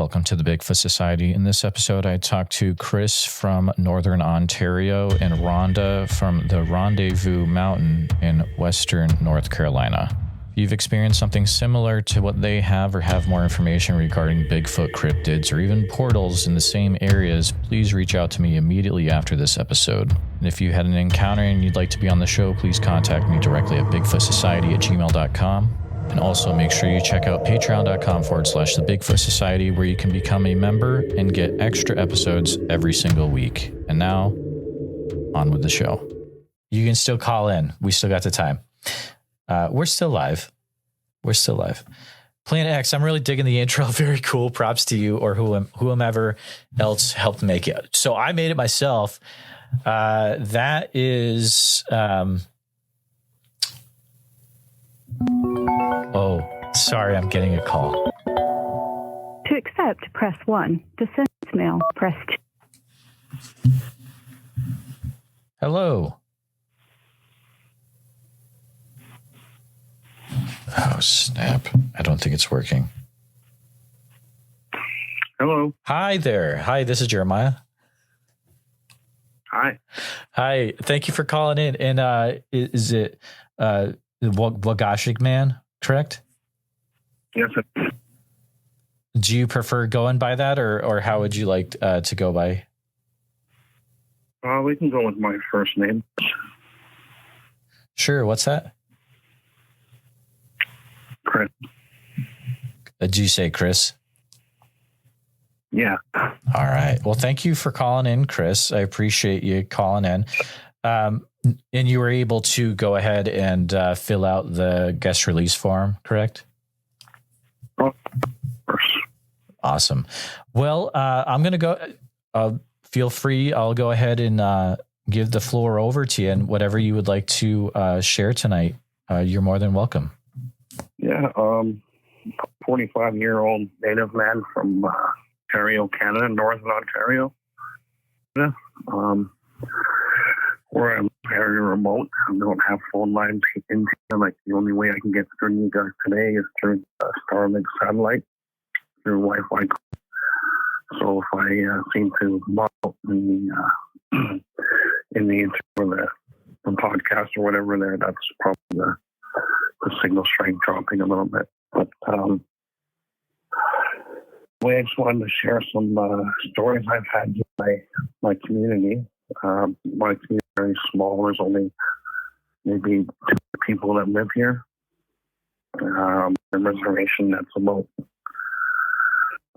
welcome to the Bigfoot Society. In this episode, I talked to Chris from Northern Ontario and Rhonda from the Rendezvous Mountain in Western North Carolina. If you've experienced something similar to what they have or have more information regarding Bigfoot cryptids or even portals in the same areas, please reach out to me immediately after this episode. And if you had an encounter and you'd like to be on the show, please contact me directly at bigfootsociety@gmail.com. And also make sure you check out patreon.com/the Bigfoot Society, where you can become a member and get extra episodes every single week. And now, on with the show. You can still call in. We still got the time. We're still live. Planet X, I'm really digging the intro. Very cool. Props to you or whomever else helped make it. So I made it myself. That is... Oh, sorry, I'm getting a call. To accept, press 1. To send mail, press 2. Hello. Oh, snap. I don't think it's working. Hello. Hi there. Hi, this is Jeremiah. Hi. Hi. Thank you for calling in. And is it Wagashik Man, correct? Yes. Do you prefer going by that, or how would you like to go by? We can go with my first name. Sure. What's that? Chris. Did you say Chris? Yeah. All right. Well, thank you for calling in, Chris. I appreciate you calling in. And you were able to go ahead and fill out the guest release form, correct? Of course. Awesome. Well, I'm going to go. Feel free. I'll go ahead and give the floor over to you, and whatever you would like to share tonight, you're more than welcome. Yeah. 45-year-old native man from Ontario, Canada, Northern Ontario. Yeah. Where I'm very remote. I don't have phone lines into here. Like, the only way I can get through you guys today is through Starlink satellite, through Wi-Fi. So if I seem to model in the podcast or whatever there, that's probably the signal strength dropping a little bit. But I just wanted to share some stories I've had in my community. My community is very small. There's only maybe 2 people that live here. The reservation that's about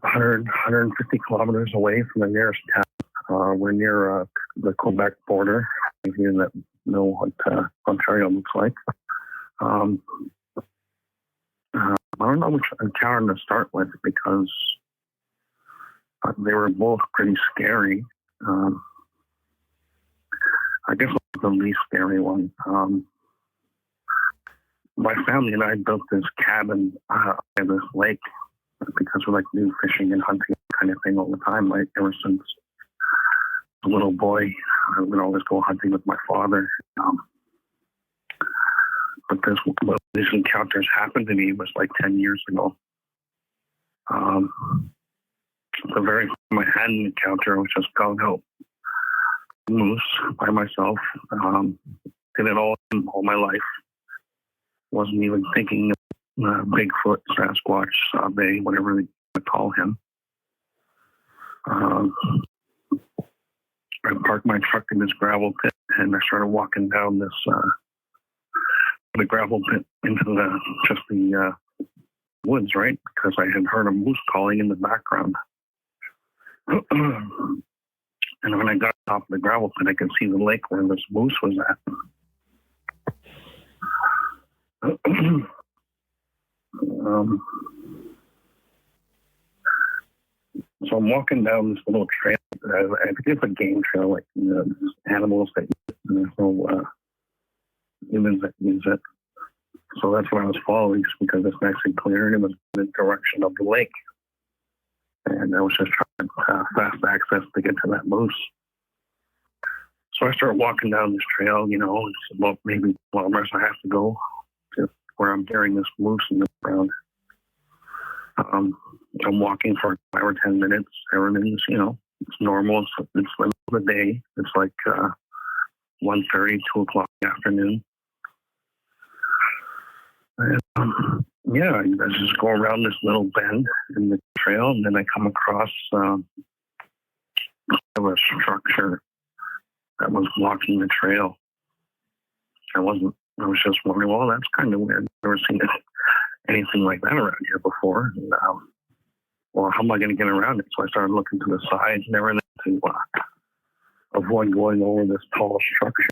150 kilometers away from the nearest town. We're near the Quebec border, if you that know what Ontario looks like. I don't know which encounter to start with because they were both pretty scary. I guess the least scary one. My family and I built this cabin at this lake because we like to do fishing and hunting kind of thing all the time. Like, ever since a little boy, I would always go hunting with my father. But this encounters happened to me was like 10 years ago. The very first time I had an encounter, I was just going out moose by myself. Did it all my life. Wasn't even thinking of Bigfoot, Sasquatch, Sabe, whatever they would call him. I parked my truck in this gravel pit and I started walking down this the gravel pit into the woods, right? Because I had heard a moose calling in the background. And when I got off the gravel pit, I could see the lake where this moose was at. So I'm walking down this little trail. I think it's a game trail, like animals that use it, and there's no humans that use it. So that's what I was following, just because it's nice and clear, and it was in the direction of the lake. And I was just trying to fast access to get to that moose. So I started walking down this trail, it's about maybe kilometers I have to go to where I'm hearing this moose in the ground. I'm walking for 5 or 10 minutes. Everything's, it's normal. It's the middle of the day. It's like 1:30, 2 o'clock in the afternoon. And, I just go around this little bend in the trail, and then I come across a structure that was blocking the trail. I was just wondering, well, that's kind of weird. I've never seen anything like that around here before. And, well, how am I going to get around it? So I started looking to the sides and everything to avoid going over this tall structure.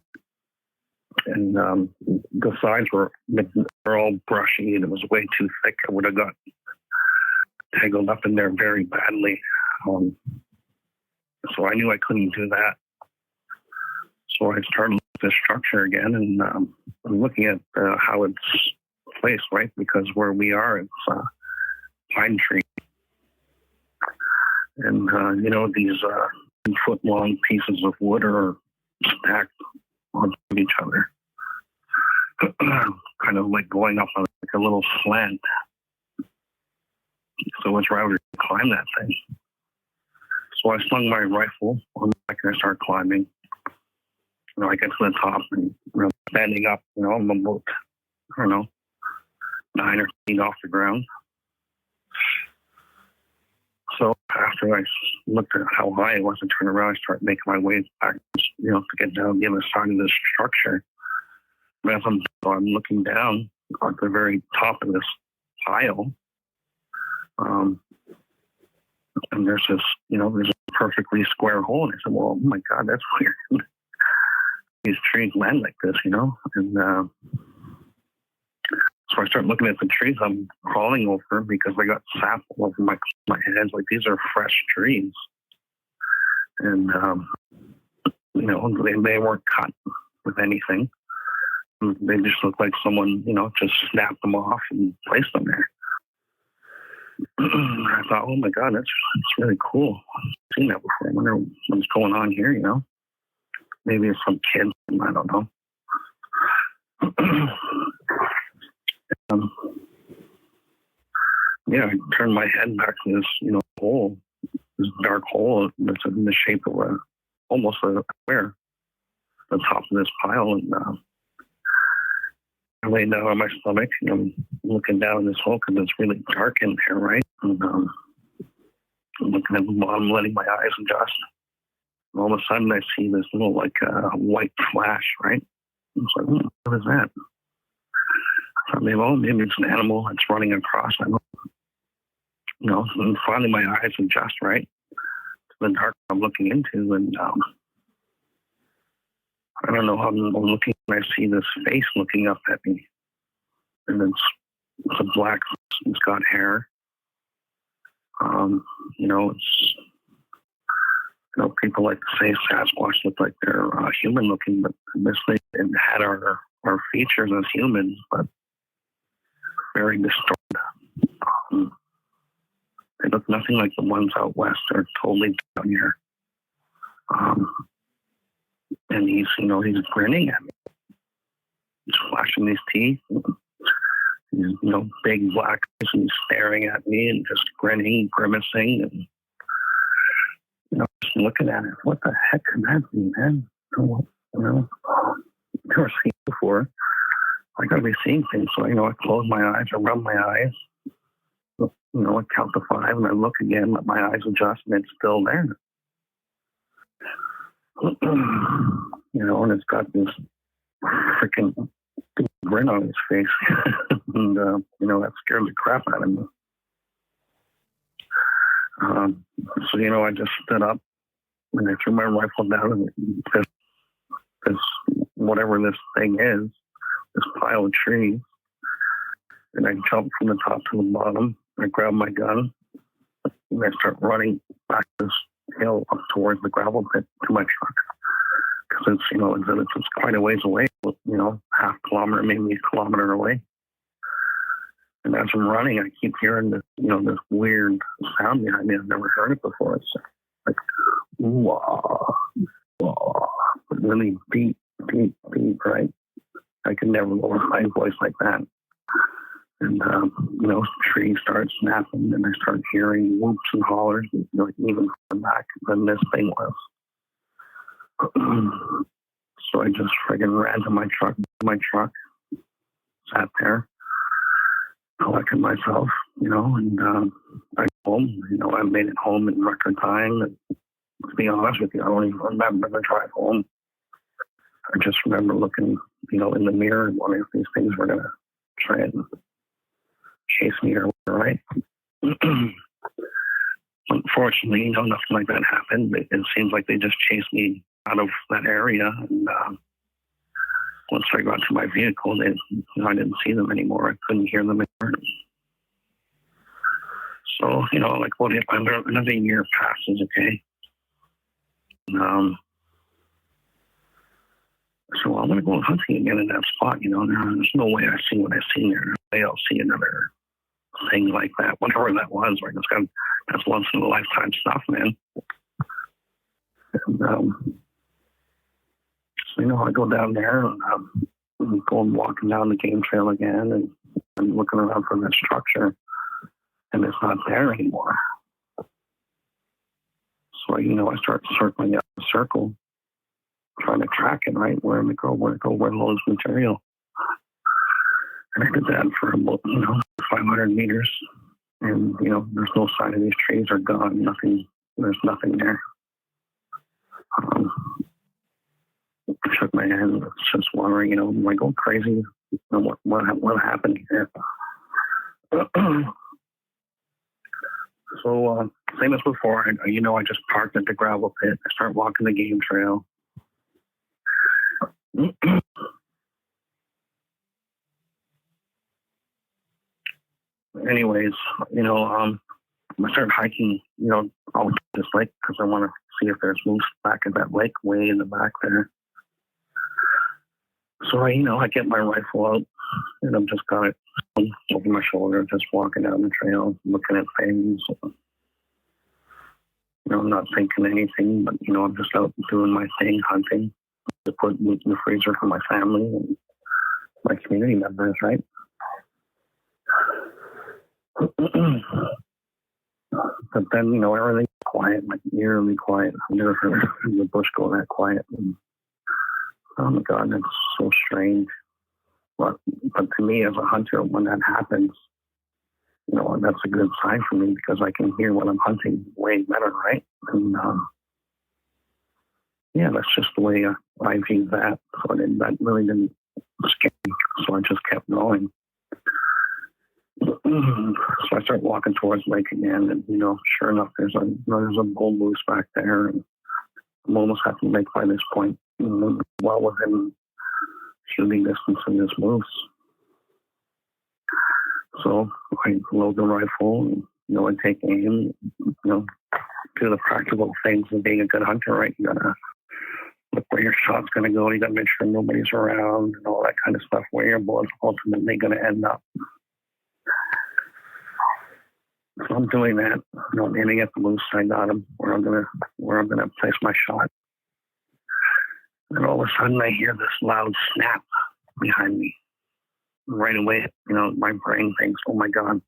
And the sides were all brushy, and it was way too thick. I would have got tangled up in there very badly. So I knew I couldn't do that. So I started looking at the structure again, and I'm looking at how it's placed, right? Because where we are, it's pine tree. And, these 10-foot-long pieces of wood are stacked on each other, kind of like going up on like a little slant. So it's rather to climb that thing. So I slung my rifle on the back and I started climbing. I get to the top and standing up, I'm about, 9 or 10 feet off the ground. So after I looked at how high it was and turned around, I started making my way back, to get down the other side of this structure. And as I'm looking down at the very top of this pile, and there's this, there's a perfectly square hole. And I said, well, oh my God, that's weird. These trees land like this, and so I start looking at the trees I'm crawling over because I got sap all over my hands. Like, these are fresh trees. And, they weren't cut with anything. They just look like someone, just snapped them off and placed them there. I thought, oh my God, that's really cool. I've seen that before. I wonder what's going on here, Maybe it's some kid. I don't know. I turned my head back to this, hole, this dark hole that's in the shape of almost a square, the top of this pile. And I lay down on my stomach and I'm looking down this hole because it's really dark in there, right? And I'm looking at the bottom, letting my eyes adjust. And all of a sudden I see this little white flash, right? I was like, what is that? I thought, maybe it's an animal that's running across. I don't, and finally my eyes adjust, right, to the dark I'm looking into, and I don't know how I'm looking, and I see this face looking up at me, and it's a black, it's got hair. People like to say Sasquatch look like they're human looking, but this thing had our features as humans, but very distorted. They look nothing like the ones out west. They're totally down here. And he's grinning at me. He's flashing his teeth. He's, big black eyes, and he's staring at me and just grinning, grimacing, and, just looking at it. What the heck can that be, man? Never seen it before. I gotta be seeing things. So, I close my eyes, I rub my eyes. I count to 5 and I look again, let my eyes adjust, and it's still there. And it's got this freaking grin on his face. And, that scared the crap out of me. So, I just stood up and I threw my rifle down, and this whatever this thing is, this pile of trees, and I jumped from the top to the bottom. I grab my gun and I start running back this hill up towards the gravel pit to my truck. Because it's quite a ways away, half kilometer, maybe a kilometer away. And as I'm running, I keep hearing this, this weird sound behind me. I've never heard it before. It's like, wah, wah, but really deep, right? I could never lower my voice like that. And, trees start snapping, and I start hearing whoops and hollers, like even back than this thing was. So I just friggin' ran to my truck, sat there, collected myself, and I got home. I made it home in record time. And to be honest with you, I don't even remember the drive home. I just remember looking, in the mirror and wondering if these things were going to try and chase me or whatever, right? Unfortunately, nothing like that happened. It seems like they just chased me out of that area. And once I got to my vehicle, I didn't see them anymore. I couldn't hear them anymore. So, another year passes, okay? So I'm going to go hunting again in that spot, There's no way I see what I see there. Maybe I'll see another thing like that, whatever that was, right? That's once in a lifetime stuff, man. And, so, I go down there and go and walking down the game trail again, and I'm looking around for that structure, and it's not there anymore. So, I start circling out the circle, trying to track it, right? Where to go, where all this material. And I did that for about, 500 meters. And, there's no sign of these trees are gone. There's nothing there. I shook my hand, just wondering, am I going crazy? What happened here? So, same as before, I just parked at the gravel pit. I start walking the game trail. Anyways, I started hiking, out this lake because I want to see if there's moose back at that lake way in the back there. So, I get my rifle out, and I've just got it over my shoulder, just walking down the trail, looking at things. I'm not thinking anything, but, I'm just out doing my thing, hunting, to put meat in the freezer for my family and my community members, right? But then, everything's quiet, like eerily quiet. I've never heard the bush go that quiet. And, oh my God, that's so strange. But to me, as a hunter, when that happens, that's a good sign for me because I can hear what I'm hunting way better, right? And that's just the way I view that. So that really didn't scare me. So I just kept going. So I start walking towards the lake again, and sure enough, there's a bull moose back there, and I'm almost at the lake by this point, well within shooting distance of this moose. So I load the rifle, and I take aim, do the practical things of being a good hunter, right? You gotta look where your shot's gonna go. You gotta make sure nobody's around and all that kind of stuff. Where your bullet's ultimately gonna end up. So I'm doing that. I'm aiming at the moose. I got him where I'm gonna place my shot. And all of a sudden, I hear this loud snap behind me. Right away, my brain thinks, "Oh my God,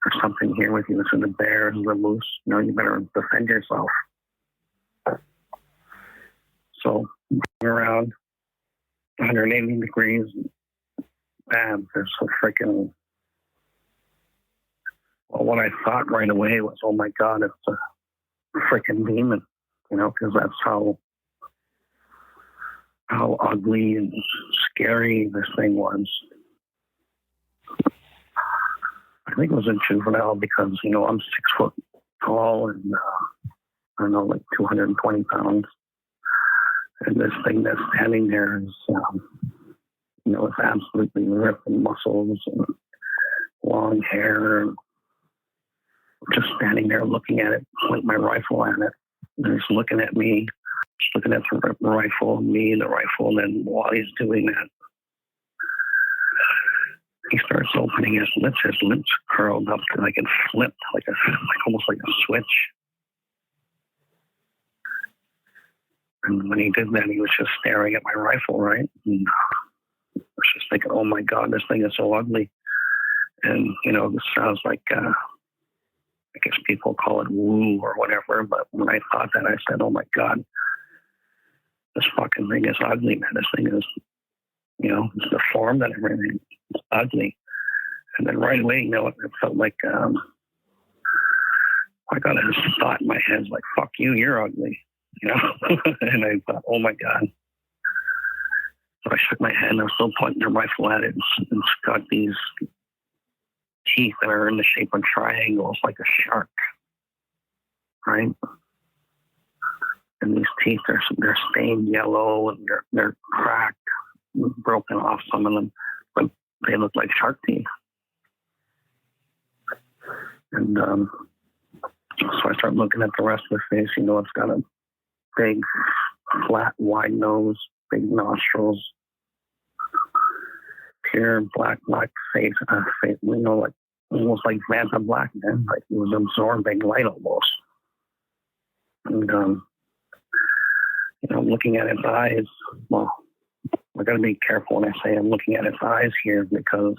there's something here with you. This is a bear, this is a moose. You better defend yourself." So, around 180 degrees, bam, there's a freaking. Well, what I thought right away was, "Oh my God, it's a freaking demon," because that's how ugly and scary this thing was. I think it was a juvenile because, I'm 6 foot tall and, I don't know, like 220 pounds. And this thing that's standing there is, it's absolutely ripped in muscles and long hair. And just standing there looking at it, point my rifle at it. And it's looking at me, just looking at the rifle, me and the rifle. And then while he's doing that, he starts opening his lips curled up like it flipped, almost like a switch. And when he did that, he was just staring at my rifle, right? And I was just thinking, "Oh my God, this thing is so ugly." And, this sounds like, I guess people call it woo or whatever. But when I thought that, I said, oh my God, this fucking thing is ugly, man. This thing is, it's deformed and everything. It's ugly. And then right away, it felt like, I got a thought in my head like, fuck you, you're ugly, and I thought, oh my God. So I shook my head and I was still pointing the rifle at it. It's got these teeth that are in the shape of triangles like a shark, right? And these teeth they're stained yellow and they're cracked, broken off, some of them, but they look like shark teeth. And so I start looking at the rest of the face. It's got a big, flat, wide nose, big nostrils, pure black face, like almost like Vanta Black, man. Like it was absorbing light almost. And I'm looking at its eyes. Well, I got to be careful when I say I'm looking at its eyes here because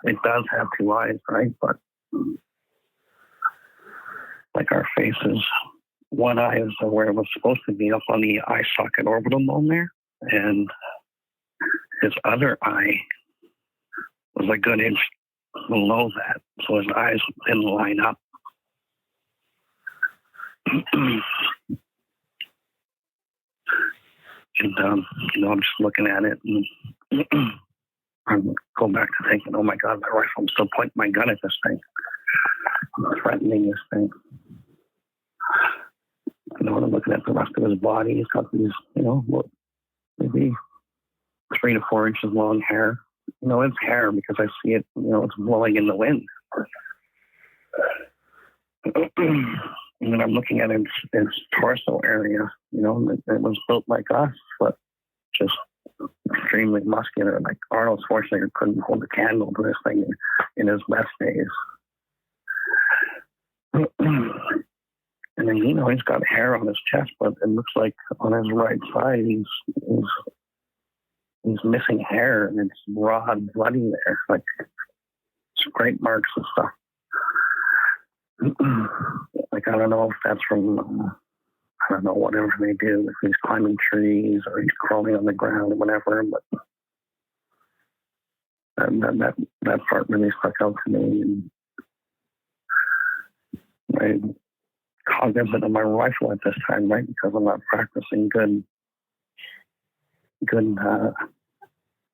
it does have two eyes, right? But like our faces, one eye is where it was supposed to be, up on the eye socket orbital bone there, and his other eye was a good inch below that, so his eyes didn't line up. And I'm just looking at it, and I go back to thinking, oh my God, my rifle, I'm still pointing my gun at this thing. I'm threatening this thing. I'm looking at the rest of his body. He's got these, maybe 3 to 4 inches long hair. It's hair because I see it, it's blowing in the wind. And then I'm looking at its torso area. It was built like us, but just extremely muscular. Like Arnold Schwarzenegger couldn't hold a candle to this thing in his best days. And then, he's got hair on his chest, but it looks like on his right side, he's missing hair, and it's raw and bloody there, like scrape marks and stuff. Like, I don't know if that's from, whatever they do, if he's climbing trees or he's crawling on the ground or whatever, but that part really stuck out to me. And I'm cognizant of my rifle at this time, right? Because I'm not practicing good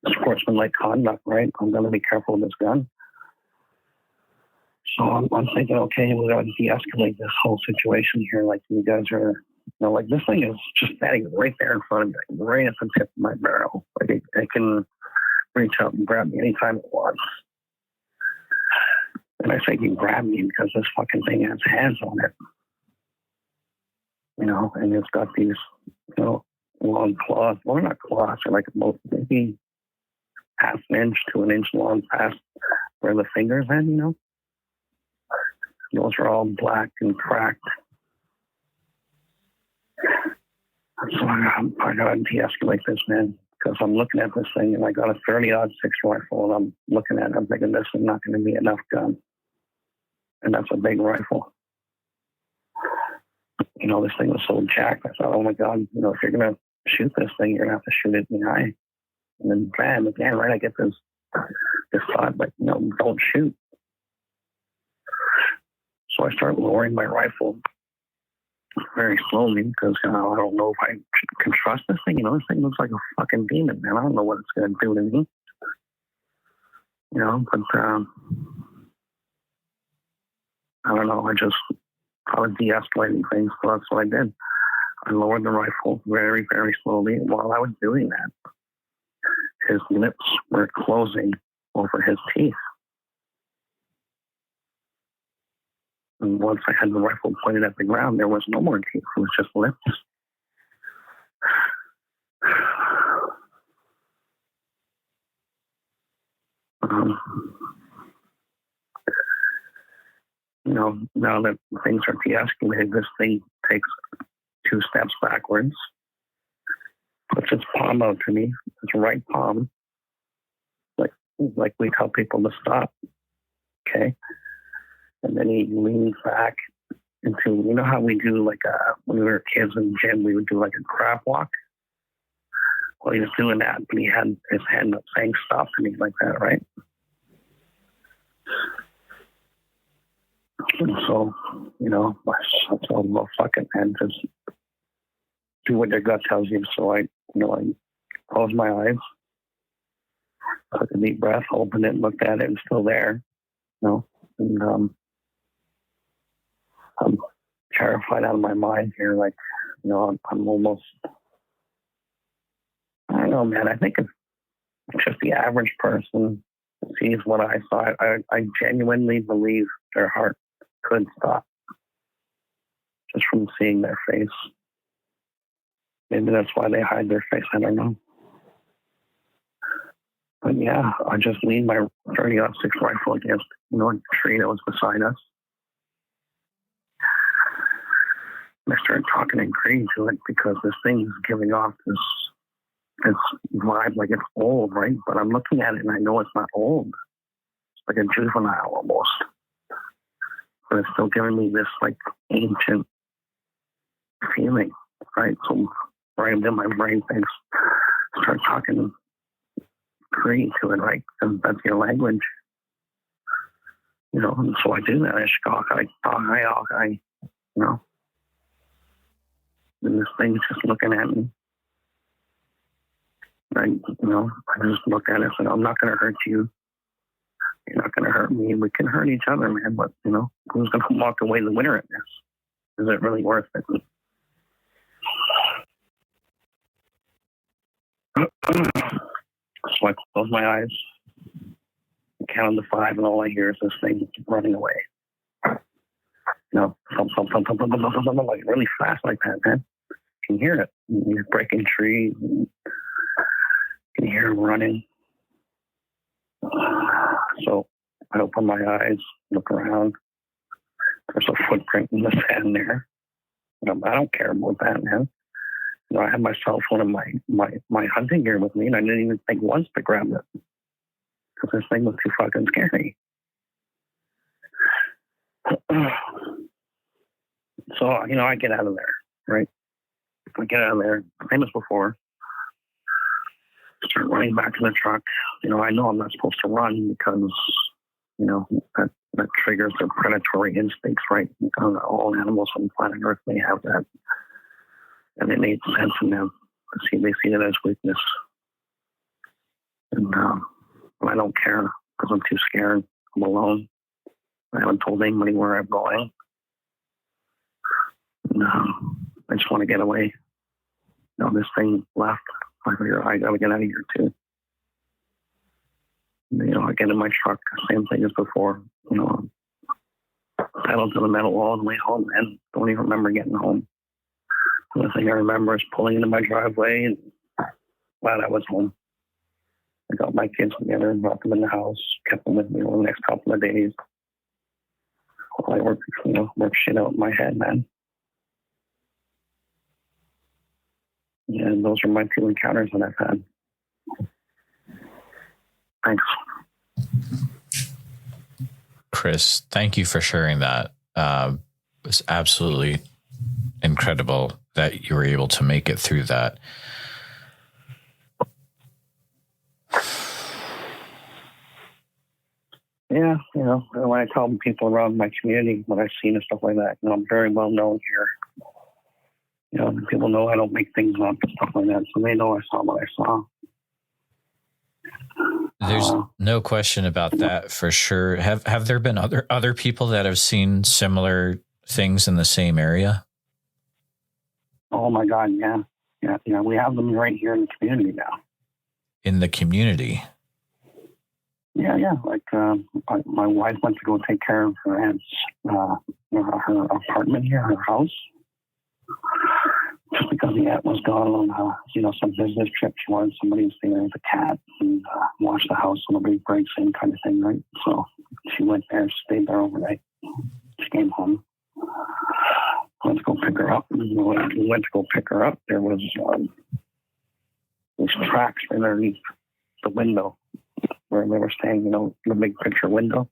sportsmanlike conduct, right? I'm going to be careful with this gun. So I'm thinking, okay, we got to de-escalate this whole situation here. Like, you guys are, like, this thing is just standing right there in front of me, right at the tip of my barrel. Like, it can reach out and grab me anytime it wants. And I say it can grab me because this fucking thing has hands on it. And it's got these, long claws. Well, they're not claws. They're like maybe half an inch to an inch long past where the fingers end, Those are all black and cracked. So I got to de-escalate this, man, because I'm looking at this thing, and I got a 30-06 rifle, and I'm looking at it, I'm thinking this is not going to be enough gun. And that's a big rifle. This thing was so jacked. I thought, oh my God, if you're going to shoot this thing, you're going to have to shoot it in the eye. And then bam, again, right, I get this thought, like, don't shoot. So I start lowering my rifle very slowly because I don't know if I can trust this thing. This thing looks like a fucking demon, man. I don't know what it's going to do to me. But I don't know. I was de-escalating things, so that's what I did. I lowered the rifle very, very slowly. While I was doing that, his lips were closing over his teeth. And once I had the rifle pointed at the ground, there was no more teeth. It was just lips. Now that things are de-escalated, this thing takes 2 steps backwards, puts its palm out to me, its right palm, like we tell people to stop. okay. And then he leans back into, you know how we do like when we were kids in the gym, we would do like a crab walk? Well, he was doing that, but he had his hand up saying stop to me like that, right? And so, you know, I told him, well, fuck it, man, just do what your gut tells you. So I closed my eyes, took a deep breath, opened it, looked at it, and still there, you know, and I'm terrified out of my mind here. Like, you know, I'm almost, I don't know, man. I think if just the average person sees what I saw, I genuinely believe their heart could stop just from seeing their face. Maybe that's why they hide their face. I don't know. But yeah, I just leaned my 30-06 rifle against, you know, a tree that was beside us. I started talking in Cree to it because this thing is giving off this vibe like it's old, right? But I'm looking at it and I know it's not old. It's like a juvenile almost. But it's still giving me this like ancient feeling, right? So right then my brain thinks, start talking Cree to it, right? Because that's your language. You know, and so I do that. I just I, you know. And this thing's just looking at me. I just look at it and say, I'm not going to hurt you. You're not going to hurt me. We can hurt each other, man. But, you know, who's going to walk away the winner at this? Is it really worth it? So I close my eyes, count to 5, and all I hear is this thing running away. You know, like really fast like that, man. You can hear it. He's breaking trees. You can hear him running. So I open my eyes, look around. There's a footprint in the sand there. I don't care about that, man. You know, I had my cell phone and my hunting gear with me, and I didn't even think once to grab it because this thing was too fucking scary. So, you know, I get out of there, right? I get out of there, same as before. Start running back to the truck. You know I'm not supposed to run because, you know, that triggers their predatory instincts, right? All animals on planet Earth may have that. And it made sense in them. They see it as weakness. And I don't care because I'm too scared. I'm alone. I haven't told anybody where I'm going. And, I just want to get away. You know, this thing left. I gotta get out of here too. You know, I get in my truck, same thing as before. You know, pedal to the metal all the way home, and don't even remember getting home. The only thing I remember is pulling into my driveway, and glad I was home. I got my kids together, brought them in the house, kept them with me over the next couple of days. While I work shit out in my head, man. Yeah, and those are my 2 encounters that I've had. Thanks. Chris, thank you for sharing that. It was absolutely incredible that you were able to make it through that. Yeah, you know, when I tell people around my community what I've seen and stuff like that, you know, I'm very well known here. You know, people know I don't make things up and stuff like that, so they know I saw what I saw. There's no question about that for sure. Have there been other people that have seen similar things in the same area? Oh my God, yeah. We have them right here in the community now. In the community? Yeah. Like my wife went to go take care of her aunt's her apartment here, her house. Just because the aunt was gone on, some business trip, she wanted somebody to stay there with a cat and watch the house so nobody breaks in, kind of thing, right? So she went there, stayed there overnight. She came home. Went to go pick her up. And when we went to go pick her up, there was these tracks underneath the window where they were staying, the big picture window.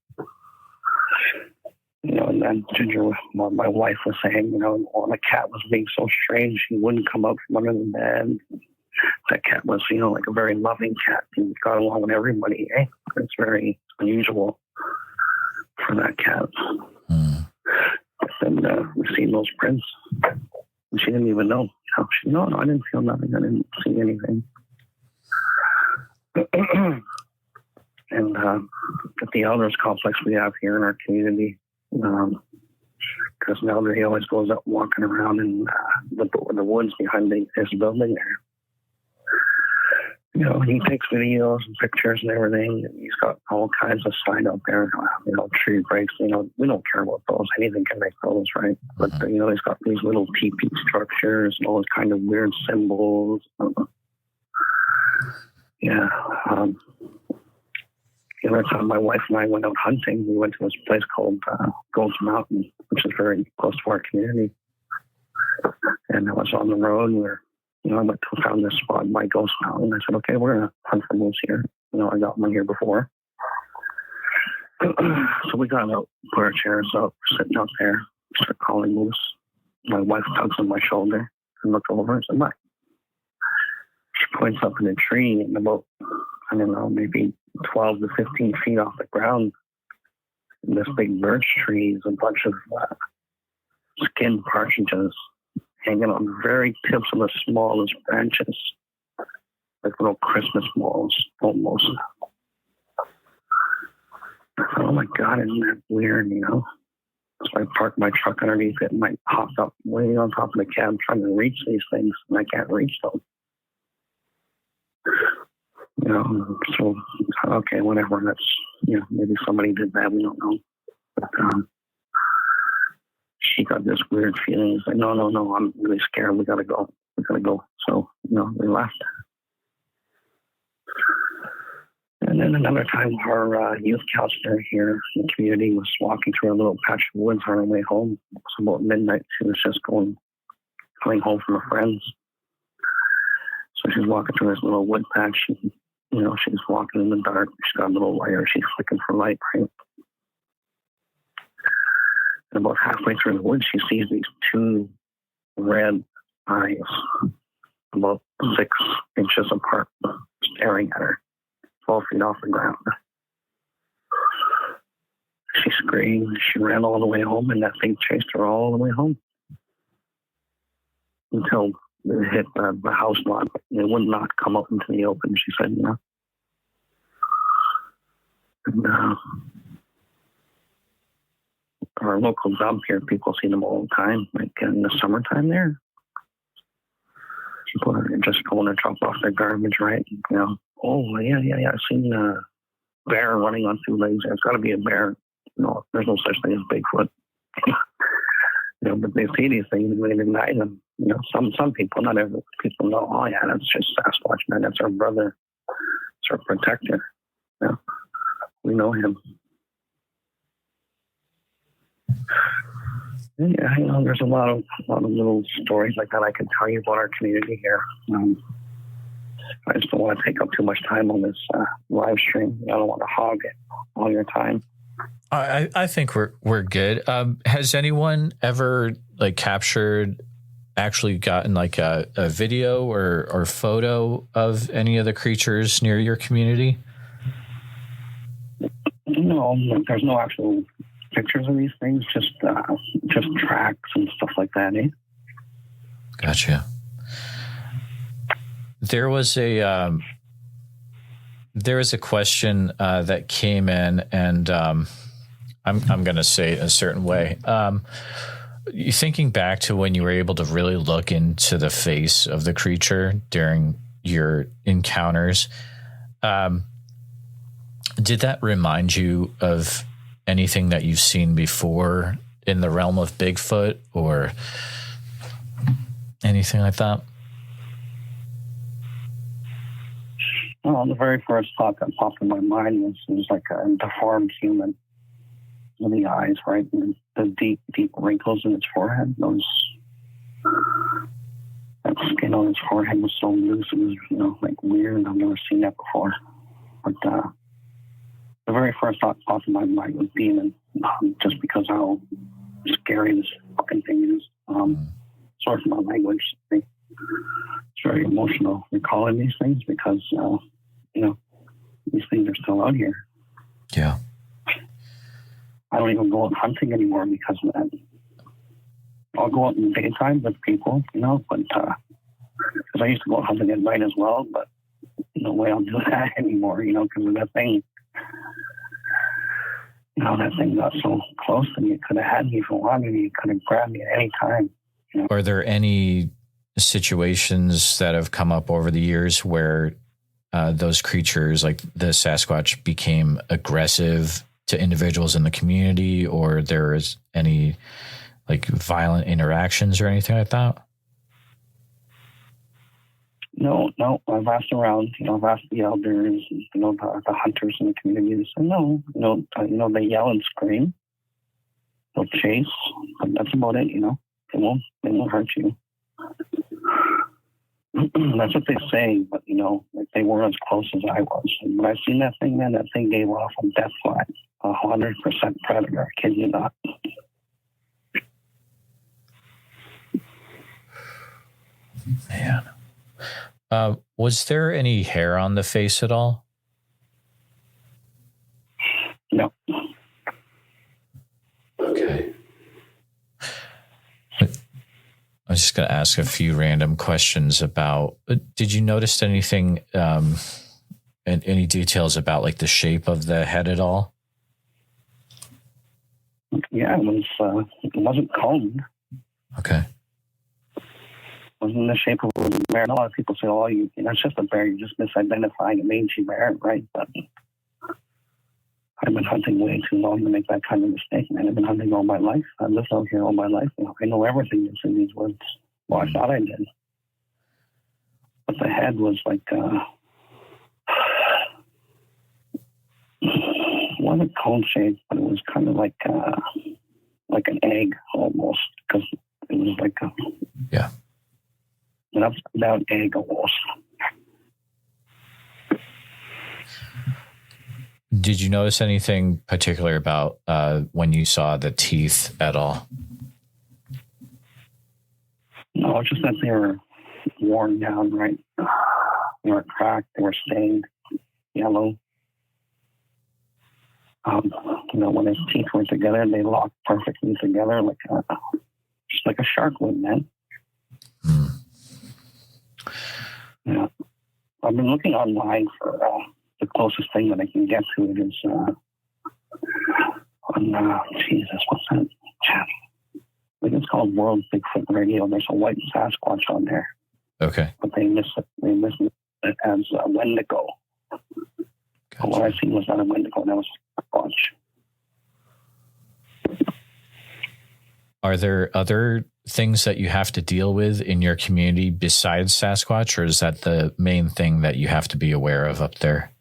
and then Ginger, my wife, was saying, the cat was being so strange. He wouldn't come out from under the bed. That cat was, like a very loving cat. He got along with everybody. Eh? It's very unusual for that cat. And we've seen those prints. And she didn't even know. She, no, I didn't feel nothing. I didn't see anything. And at the Elders Complex we have here in our community, because an elder, he always goes up walking around in the woods behind his building there. He takes videos and pictures and everything. And he's got all kinds of sign out there, tree breaks. We don't care about those. Anything can make those, right? But, he's got these little teepee structures and all those kind of weird symbols. The other time my wife and I went out hunting, we went to this place called Rendezvous Mountain, which is very close to our community. And I was on the road where, I went to found this spot by Ghost Mountain. I said, okay, we're going to hunt for moose here. I got one here before. So we got out, put our chairs up, sitting out there, start calling moose. My wife tugs on my shoulder and look over and said, what? She points up in a tree and about, I don't know, maybe 12 to 15 feet off the ground. And this big birch tree is a bunch of skin partridges hanging on the very tips of the smallest branches, like little Christmas balls almost. I thought, oh my God, isn't that weird, So I parked my truck underneath it and I hopped up way on top of the cab trying to reach these things, and I can't reach them. So, okay, whatever. That's, maybe somebody did that. We don't know. But she got this weird feeling. It's like, no, I'm really scared. We got to go. So, we left. And then another time, our youth counselor here in the community was walking through a little patch of woods on her way home. It was about midnight. She was just coming home from her friends. So she's walking through this little wood patch. And, she's walking in the dark. She's got a little lighter. She's flicking for light, right? And about halfway through the woods, she sees these two red eyes, about 6 inches apart, staring at her, 12 feet off the ground. She screamed. She ran all the way home, and that thing chased her all the way home until it hit the house lot. It would not come up into the open, she said, And our local dump here, people see them all the time, like in the summertime there. People are just going to drop off their garbage, right? Oh, yeah, I've seen a bear running on 2 legs. It's got to be a bear. There's no such thing as Bigfoot. But they see these things and they deny them. Some people, not every people know, oh yeah, that's just Sasquatch, man. That's our brother. It's our protector. We know him. Yeah, there's a lot of little stories like that I can tell you about our community here. I just don't want to take up too much time on this live stream. I don't want to hog all your time. I think we're good. Has anyone ever actually gotten a video or photo of any of the creatures near your community? No, there's no actual pictures of these things, just tracks and stuff like that, eh? Gotcha. There was a question that came in, and I'm going to say it a certain way. Thinking back to when you were able to really look into the face of the creature during your encounters, did that remind you of anything that you've seen before in the realm of Bigfoot or anything like that? Well, the very first thought that popped in my mind was like a deformed human with the eyes, right? And the deep, deep wrinkles in its forehead. That skin on its forehead was so loose. It was, weird. I've never seen that before. But the very first thought popped in my mind was demon. just because how scary this fucking thing is. Sorry for my language. It's very emotional recalling these things because, these things are still out here. Yeah. I don't even go out hunting anymore because of that. I'll go out in the daytime with people, but because I used to go out hunting at night as well, but no way I'll do that anymore, because of that thing. That thing got so close to me. It could have had me if it wanted me. It could have grabbed me at any time. Are there any situations that have come up over the years where those creatures, like the Sasquatch, became aggressive to individuals in the community, or there is any like violent interactions or anything like that? No. I've asked around. I've asked the elders, the hunters in the community. They say no. They yell and scream. They'll chase, but that's about it. They won't hurt you. That's what they say, but they weren't as close as I was. And when I seen that thing, man, that thing gave off a death flag. 100% predator. I kid you not. Man. Was there any hair on the face at all? No. Okay. I was just going to ask a few random questions about, did you notice anything, and any details about like the shape of the head at all? Yeah, it wasn't combed. Okay. It wasn't in the shape of a bear. A lot of people say, it's just a bear. You're just misidentifying a mangy bear, right? But I've been hunting way too long to make that kind of mistake, man. I've been hunting all my life. I've lived out here all my life. I know everything that's in these woods. Well, I thought I did. But the head was like, it wasn't cone shaped, but it was kind of like an egg almost, because it was like an upside down egg almost. Did you notice anything particular about when you saw the teeth at all? No, just that they were worn down, right? They were cracked, they were stained yellow. When his teeth were together, they locked perfectly together, just like a shark would, man. Yeah. I've been looking online for the closest thing that I can get to it is on Jesus, what's that channel? I think it's called World Bigfoot Radio. There's a white Sasquatch on there. Okay. But they miss it as a Wendigo. Gotcha. What I seen was not a Wendigo, that was Sasquatch. Are there other things that you have to deal with in your community besides Sasquatch, or is that the main thing that you have to be aware of up there?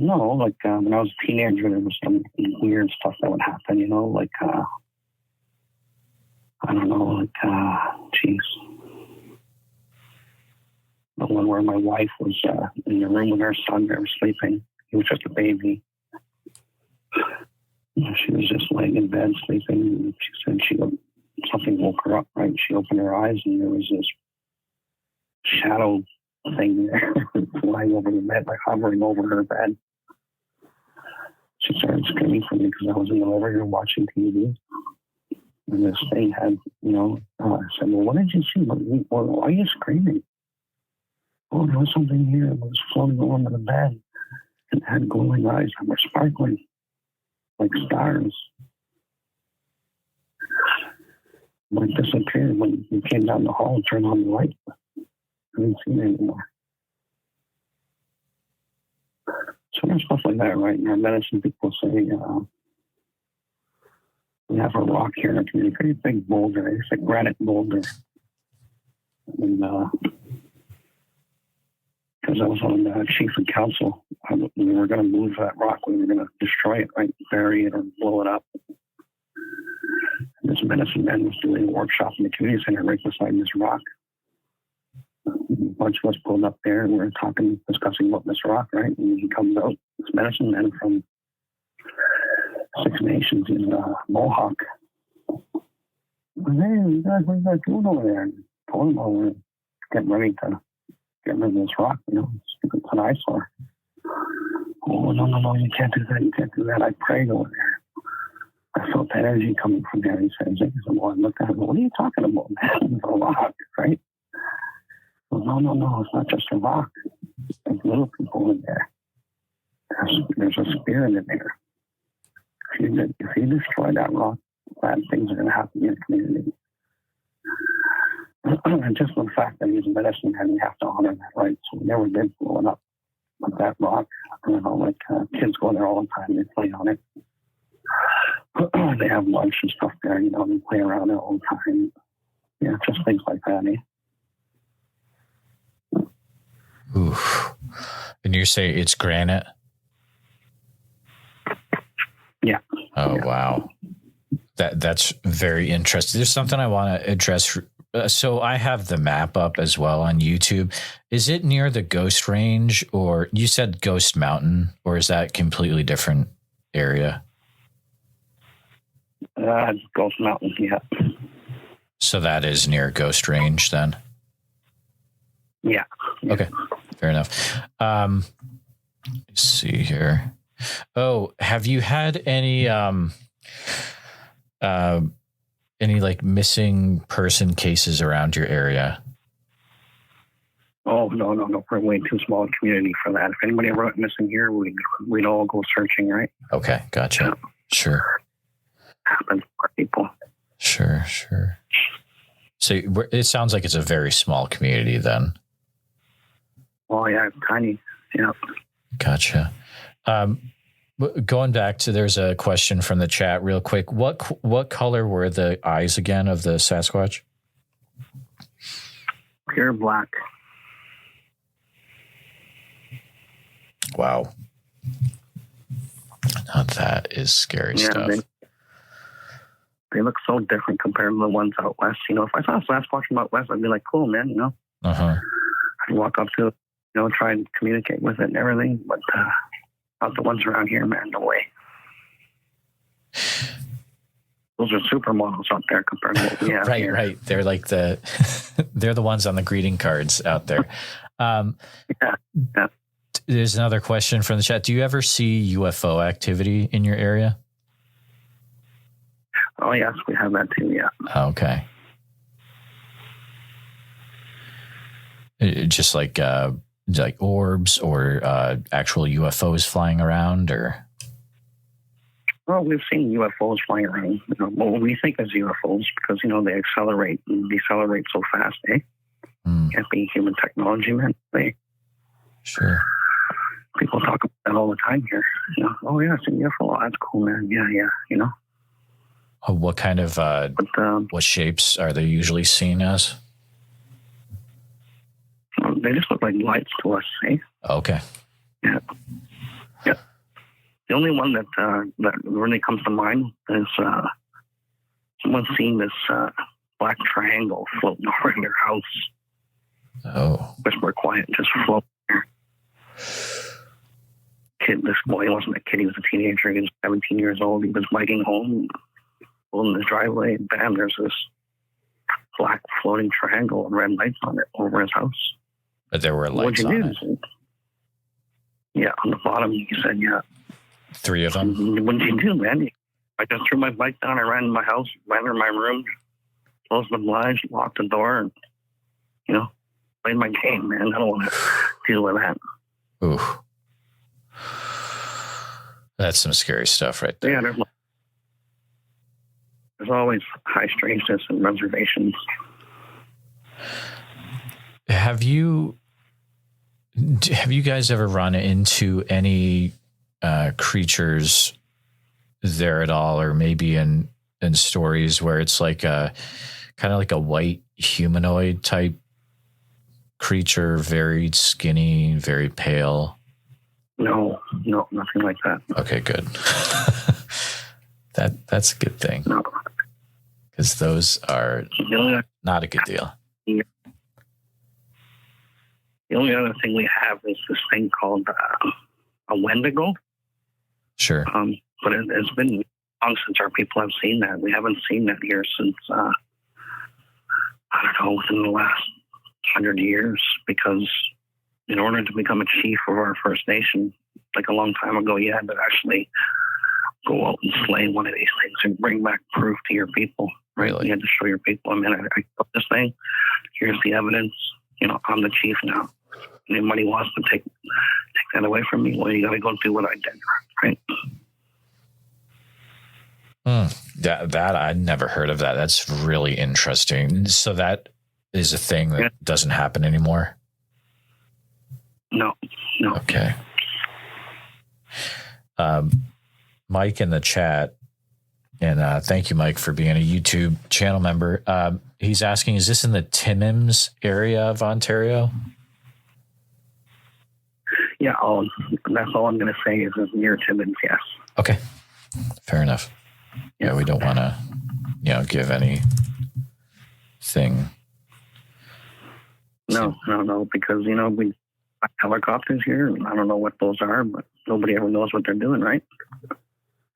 No, when I was a teenager, there was some weird stuff that would happen, I don't know, the one where my wife was in the room with her son, they were sleeping. He was just a baby. She was just laying in bed sleeping, and she said something woke her up, right? She opened her eyes, and there was this shadow thing there flying over the bed, hovering over her bed. She started screaming for me because I was in the living room watching TV. And this thing had, I said, well, what did you see? Why are you screaming? Oh, there was something here that was floating over the bed. It had glowing eyes that were sparkling like stars. But it disappeared when you came down the hall and turned on the light. I didn't see it anymore. So there's stuff like that, right? In our medicine, people say we have a rock here in our community, pretty big boulder. It's a granite boulder. And because I was on the chief and council, we were going to move that rock. We were going to destroy it, right? Bury it or blow it up. And this medicine man was doing a workshop in the community center right beside this rock. A bunch of us pulled up there and we were discussing about this rock, right? And he comes out, this medicine man from Six Nations. He's a Mohawk. Hey, you guys, what are you guys doing over there? And told him, well, we're getting ready to get rid of this rock, it's an eyesore. Oh, no, you can't do that. I prayed over there. I felt that energy coming from there. He said, well, I looked at him, what are you talking about, man? It's a rock, right? Well, no, it's not just a rock. There's little people in there. There's a spirit in there. If you destroy that rock, bad things are going to happen in your community. And just the fact that he's a medicine man, we have to honor that, right? So we never did blow it up with that rock. Kids go there all the time, they play on it. They have lunch and stuff there, they play around it all the time. Yeah, just things like that, Oof. And you say it's granite? Yeah. Oh, yeah. Wow. That's very interesting. There's something I want to address. So I have the map up as well on YouTube. Is it near the Ghost Range, or you said Ghost Mountain, or is that completely different area? Ghost Mountain, yeah. So that is near Ghost Range then? Yeah. Okay, fair enough. Let's see here. Oh, have you had any like missing person cases around your area? Oh, no. We're way too small a community for that. If anybody ever went missing here, we'd all go searching, right? Okay, gotcha. Yeah. Sure. Happens for people. Sure. So it sounds like it's a very small community then. Oh, yeah, it's tiny. Yeah. Gotcha. Going back to, there's a question from the chat real quick. What color were the eyes again of the Sasquatch? Pure black. Wow. Now that is scary stuff. They look so different compared to the ones out west. If I saw a Sasquatch from out west, I'd be like, cool, man, Uh-huh. I'd walk up to it, try and communicate with it and everything. But not the ones around here, man, no way. Those are supermodels out there compared to what we have here. Right. They're like they're the ones on the greeting cards out there. Yeah. There's another question from the chat. Do you ever see UFO activity in your area? Oh, yes, we have that too, yeah. Okay. Just like orbs or actual UFOs flying around, or? Well, we've seen UFOs flying around. What we think is UFOs because, they accelerate and decelerate so fast, eh? Can't be human technology, man. Sure. People talk about that all the time here. Oh, yeah, it's a UFO. That's cool, man. Yeah. What kind of, what shapes are they usually seen as? They just look like lights to us, eh? Okay. Yeah. The only one that really comes to mind is someone seeing this black triangle floating over in their house. Oh. Whisper quiet, just float there. This boy, he wasn't a kid, he was a teenager. He was 17 years old. He was biking home, pulling his driveway, and bam, there's this black floating triangle with red lights on it over his house. But there were lights on it? Yeah, on the bottom, he said, yeah. 3 of them? What did you do, man? I just threw my bike down, I ran in my house, ran in my room, closed the blinds, locked the door, and, played my game, man. I don't want to deal with that. Ooh. That's some scary stuff right there. Yeah, there's always high strangeness and reservations. Have you guys ever run into any creatures there at all, or maybe in stories where it's like a kind of like a white humanoid type creature, very skinny, very pale? No, nothing like that. Okay, good. That's a good thing. No. Because those are not a good deal. The only other thing we have is this thing called a Wendigo. Sure. But it's been long since our people have seen that. We haven't seen that here since, I don't know, within the last 100 years, because in order to become a chief of our First Nation, like a long time ago, you had to actually go out and slay one of these things and bring back proof to your people. Right? Really? You had to show your people, I got this thing. Here's the evidence. I'm the chief now. Anybody wants to take that away from me, well, you got to go do what I did. Right? That I'd never heard of that. That's really interesting. So that is a thing that doesn't happen anymore? No. Okay. Mike in the chat, and thank you, Mike, for being a YouTube channel member. He's asking, is this in the Timmins area of Ontario? Yeah, that's all I'm going to say is it's near Timmins, yes. Okay. Fair enough. Yeah, we don't want to, give anything. No, because, we have helicopters here, and I don't know what those are, but nobody ever knows what they're doing, right?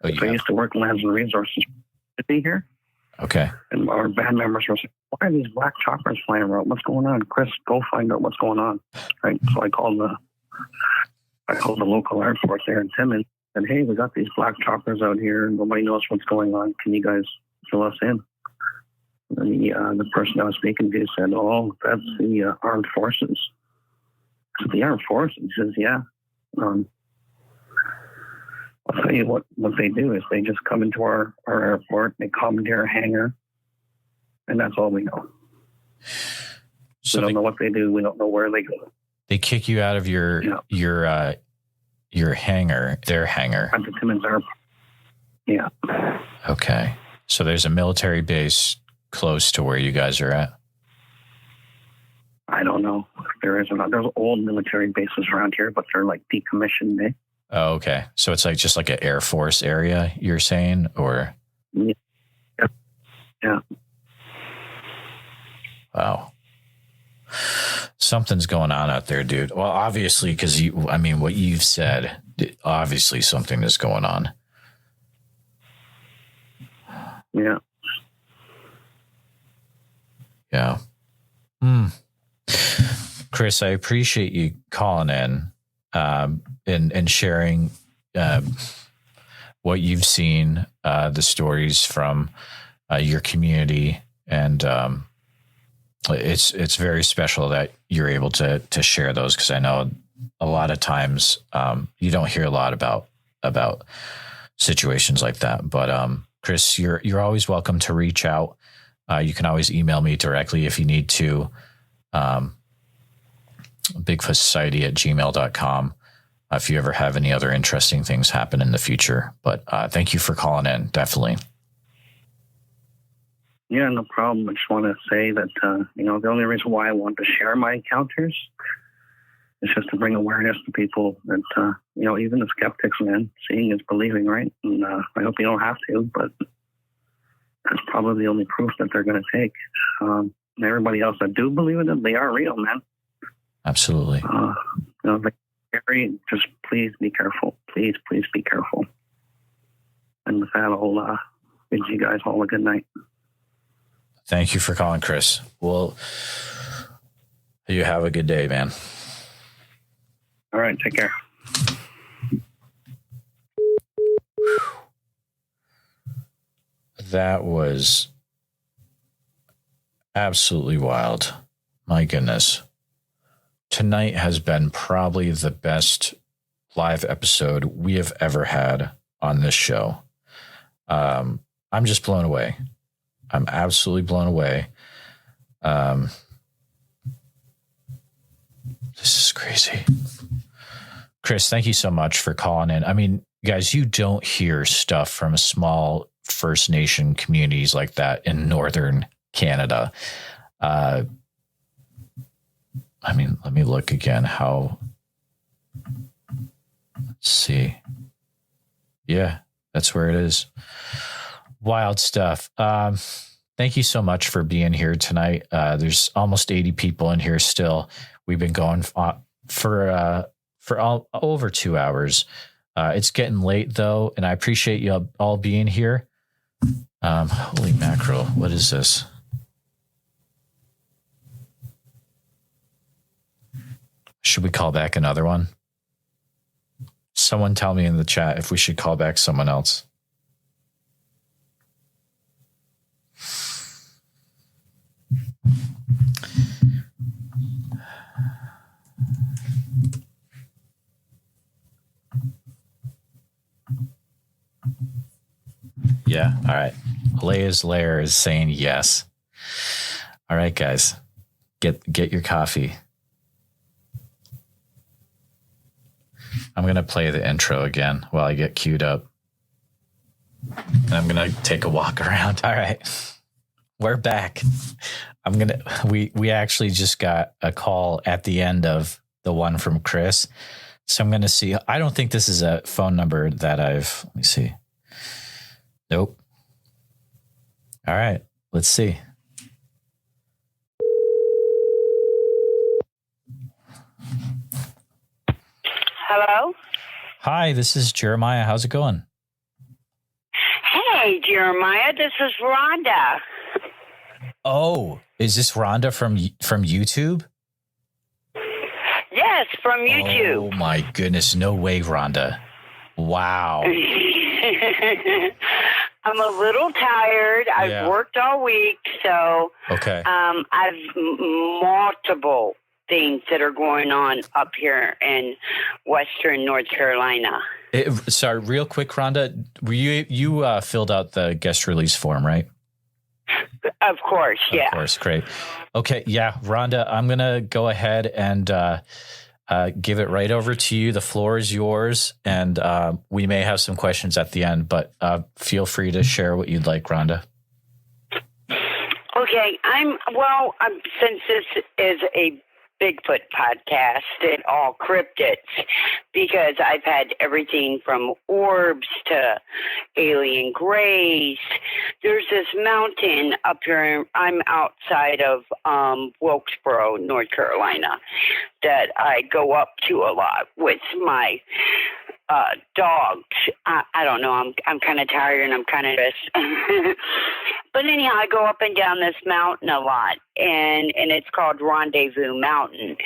Oh, I used to work in Lands and Resources to be here. Okay. And our band members were saying, why are these black choppers flying around? What's going on? Chris, go find out what's going on. Right? So I called the local Air Force there in Timmins and, hey, we got these black choppers out here and nobody knows what's going on. Can you guys fill us in? And the person I was speaking to said, oh, that's the armed forces. I said, the armed forces? He says, yeah. I'll tell you what they do is they just come into our airport, they commandeer our hangar, and that's all we know. So we don't know what they do. We don't know where they go. They kick you out of your hangar, their hangar. At the Timmins Airport. Yeah. Okay. So there's a military base close to where you guys are at? I don't know if there is or not. There's old military bases around here, but they're like decommissioned. Oh, okay. So it's like just like an Air Force area, you're saying, or? Yeah. Wow. Something's going on out there, dude. Well, obviously, because what you've said, obviously something is going on. Yeah. Yeah. Chris, I appreciate you calling in and sharing what you've seen, the stories from your community, and it's very special that you're able to share those, because I know a lot of times you don't hear a lot about situations like that. But Chris, you're always welcome to reach out. You can always email me directly if you need to. Bigfoot Society at gmail.com. If you ever have any other interesting things happen in the future. But thank you for calling in. Definitely. Yeah, no problem. I just want to say that, the only reason why I want to share my encounters is just to bring awareness to people that, even the skeptics, man, seeing is believing, right? And I hope you don't have to, but that's probably the only proof that they're going to take. And everybody else that do believe in them, they are real, man. Absolutely. Just please be careful. Please be careful. And with that, I'll bid you guys all a good night. Thank you for calling, Chris. Well, you have a good day, man. All right. Take care. That was absolutely wild. My goodness. Tonight has been probably the best live episode we have ever had on this show. I'm just blown away. I'm absolutely blown away. This is crazy. Chris, thank you so much for calling in. I mean, guys, you don't hear stuff from small First Nation communities like that in northern Canada. Let me look again. Let's see. Yeah, that's where it is. Wild stuff. Thank you so much for being here tonight. There's almost 80 people in here still. We've been going for over 2 hours. It's getting late though, and I appreciate you all being here. Holy mackerel! What is this? Should we call back another one? Someone tell me in the chat if we should call back someone else. Yeah, all right. Leia's Lair is saying yes. All right, guys. Get your coffee. I'm going to play the intro again while I get queued up. And I'm going to take a walk around. All right. We're back. We actually just got a call at the end of the one from Chris. So I'm going to see. I don't think this is a phone number that let me see. Nope. All right. Let's see. Hello? Hi, this is Jeremiah. How's it going? Hey, Jeremiah, this is Rhonda. Oh, is this Rhonda from YouTube? Yes, from YouTube. Oh, my goodness. No way, Rhonda. Wow. I'm a little tired. I've worked all week, so okay. I've multiple things that are going on up here in Western North Carolina. Sorry, real quick, Rhonda, you filled out the guest release form, right? Of course, yeah. Of course, great. Okay, yeah, Rhonda, I'm going to go ahead and give it right over to you. The floor is yours, and we may have some questions at the end, but feel free to share what you'd like, Rhonda. Okay, since this is a Bigfoot podcast and all cryptids, because I've had everything from orbs to alien grays. There's this mountain up here. I'm outside of Wilkesboro, North Carolina, that I go up to a lot with my dogs. I don't know. I'm kind of tired and I'm kind of just. But anyhow, I go up and down this mountain a lot, and it's called Rendezvous Mountain.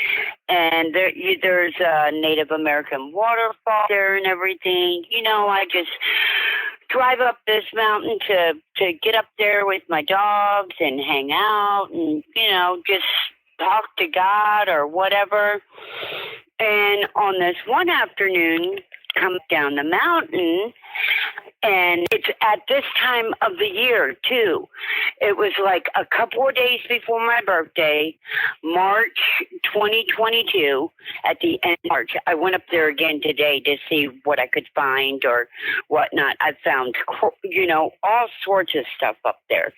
And there's a Native American waterfall there and everything. You know, I just drive up this mountain to get up there with my dogs and hang out and, you know, just talk to God or whatever. And on this one afternoon, come down the mountain, and it's at this time of the year too. It was like a couple of days before my birthday, March 2022. At the end of March, I went up there again today to see what I could find or whatnot. I found, you know, all sorts of stuff up there.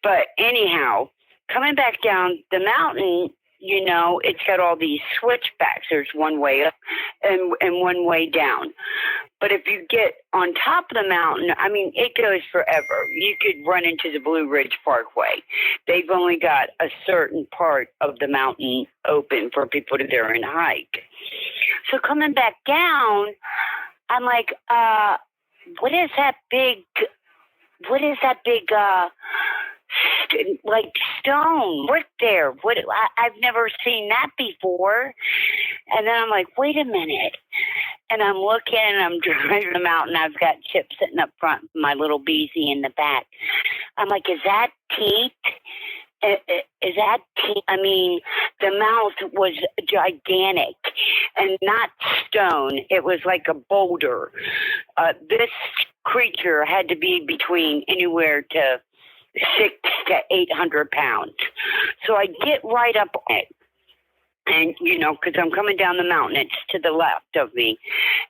But anyhow, coming back down the mountain, you know, it's got all these switchbacks. There's one way up and one way down. But if you get on top of the mountain, I mean, it goes forever. You could run into the Blue Ridge Parkway. They've only got a certain part of the mountain open for people to go and hike. So coming back down, I'm like, what is that big like stone brick there? I've never seen that before. And then I'm like, wait a minute. And I'm looking and I'm driving them out, and I've got Chip sitting up front, my little Beezy in the back. I'm like, is that teeth? Is that teeth? I mean, the mouth was gigantic and not stone. It was like a boulder. This creature had to be between anywhere to 600 to 800 pounds. So I get right up on it. And, you know, because I'm coming down the mountain, it's to the left of me.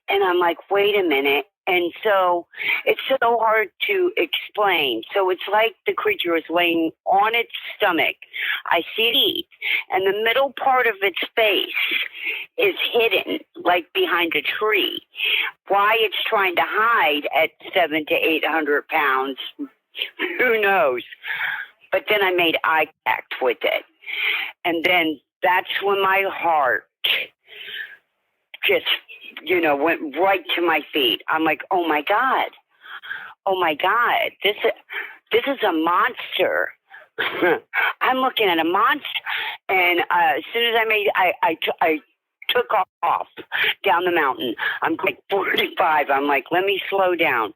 And I'm like, wait a minute. And so it's so hard to explain. So it's like the creature is laying on its stomach. I see it eat. And the middle part of its face is hidden, like behind a tree. Why it's trying to hide at 700 to 800 pounds, who knows? But then I made eye contact with it. And then that's when my heart just, went right to my feet. I'm like, oh my God, this is a monster. I'm looking at a monster. And as soon as I took off down the mountain. I'm like 45. I'm like, let me slow down.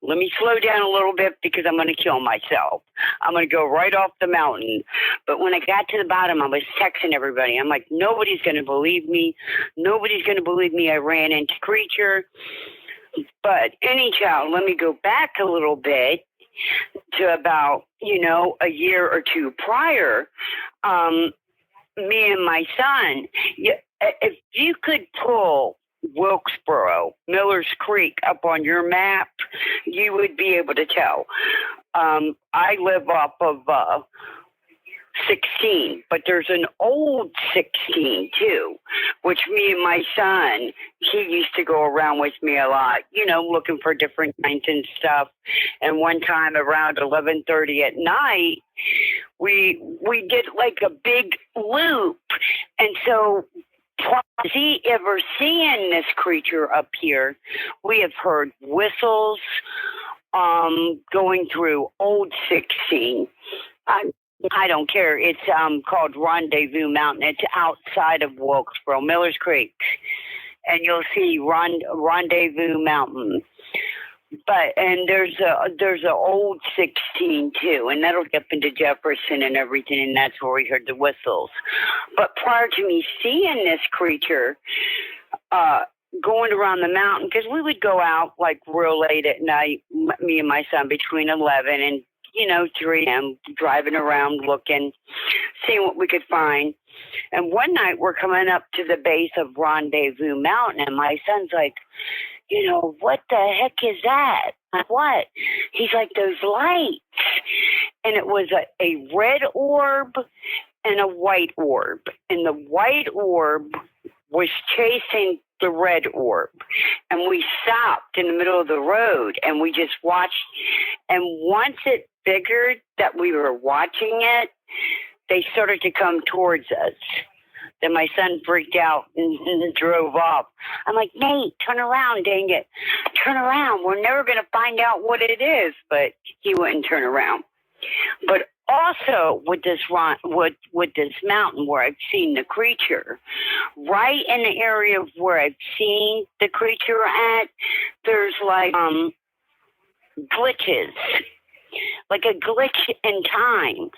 Let me slow down a little bit because I'm going to kill myself. I'm going to go right off the mountain. But when I got to the bottom, I was texting everybody. I'm like, nobody's going to believe me. Nobody's going to believe me. I ran into creature. But anyhow, let me go back a little bit to about, a year or two prior. Me and my son, if you could pull Wilkesboro, Miller's Creek up on your map, you would be able to tell. I live off of 16, but there's an old 16 too, which me and my son, he used to go around with me a lot, looking for different kinds and stuff. And one time around 11:30 at night, we did like a big loop. And so ever seeing this creature up here, we have heard whistles going through old 16. I don't care. It's called Rendezvous Mountain. It's outside of Wilkesboro, Miller's Creek. And you'll see Rendezvous Mountain. And there's a old 16 too, and that'll get up into Jefferson and everything, and that's where we heard the whistles. But prior to me seeing this creature going around the mountain, because we would go out like real late at night, me and my son, between 11 and 3 a.m., driving around looking, seeing what we could find. And one night we're coming up to the base of Rendezvous Mountain, and my son's like, what the heck is that? What? He's like, those lights. And it was a red orb and a white orb. And the white orb was chasing the red orb. And we stopped in the middle of the road and we just watched. And once it figured that we were watching it, they started to come towards us. Then my son freaked out and drove off. I'm like, Nate, turn around, dang it. Turn around. We're never going to find out what it is. But he wouldn't turn around. But also with this mountain where I've seen the creature, right in the area where I've seen the creature at, there's like glitches. Like a glitch in time.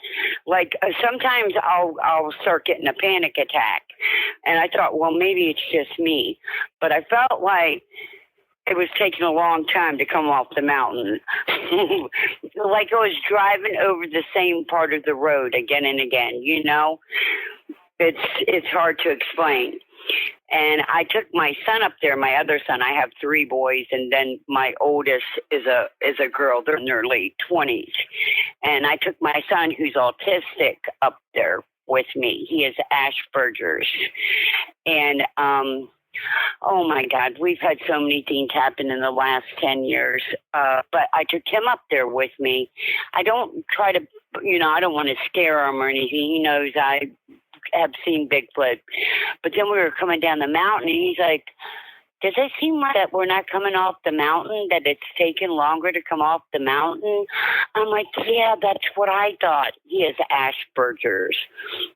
Like sometimes I'll start getting a panic attack. And I thought, well, maybe it's just me. But I felt like it was taking a long time to come off the mountain. Like I was driving over the same part of the road again and again, It's hard to explain. And I took my son up there, my other son. I have 3 boys, and then my oldest is a girl. They're in their late 20s. And I took my son, who's autistic, up there with me. He has Asperger's. And, oh, my God, we've had so many things happen in the last 10 years. But I took him up there with me. I don't try to, I don't want to scare him or anything. He knows I have seen Bigfoot. But then we were coming down the mountain, and he's like, does it seem like that we're not coming off the mountain, that it's taken longer to come off the mountain? I'm like, yeah, that's what I thought. He has Asperger's,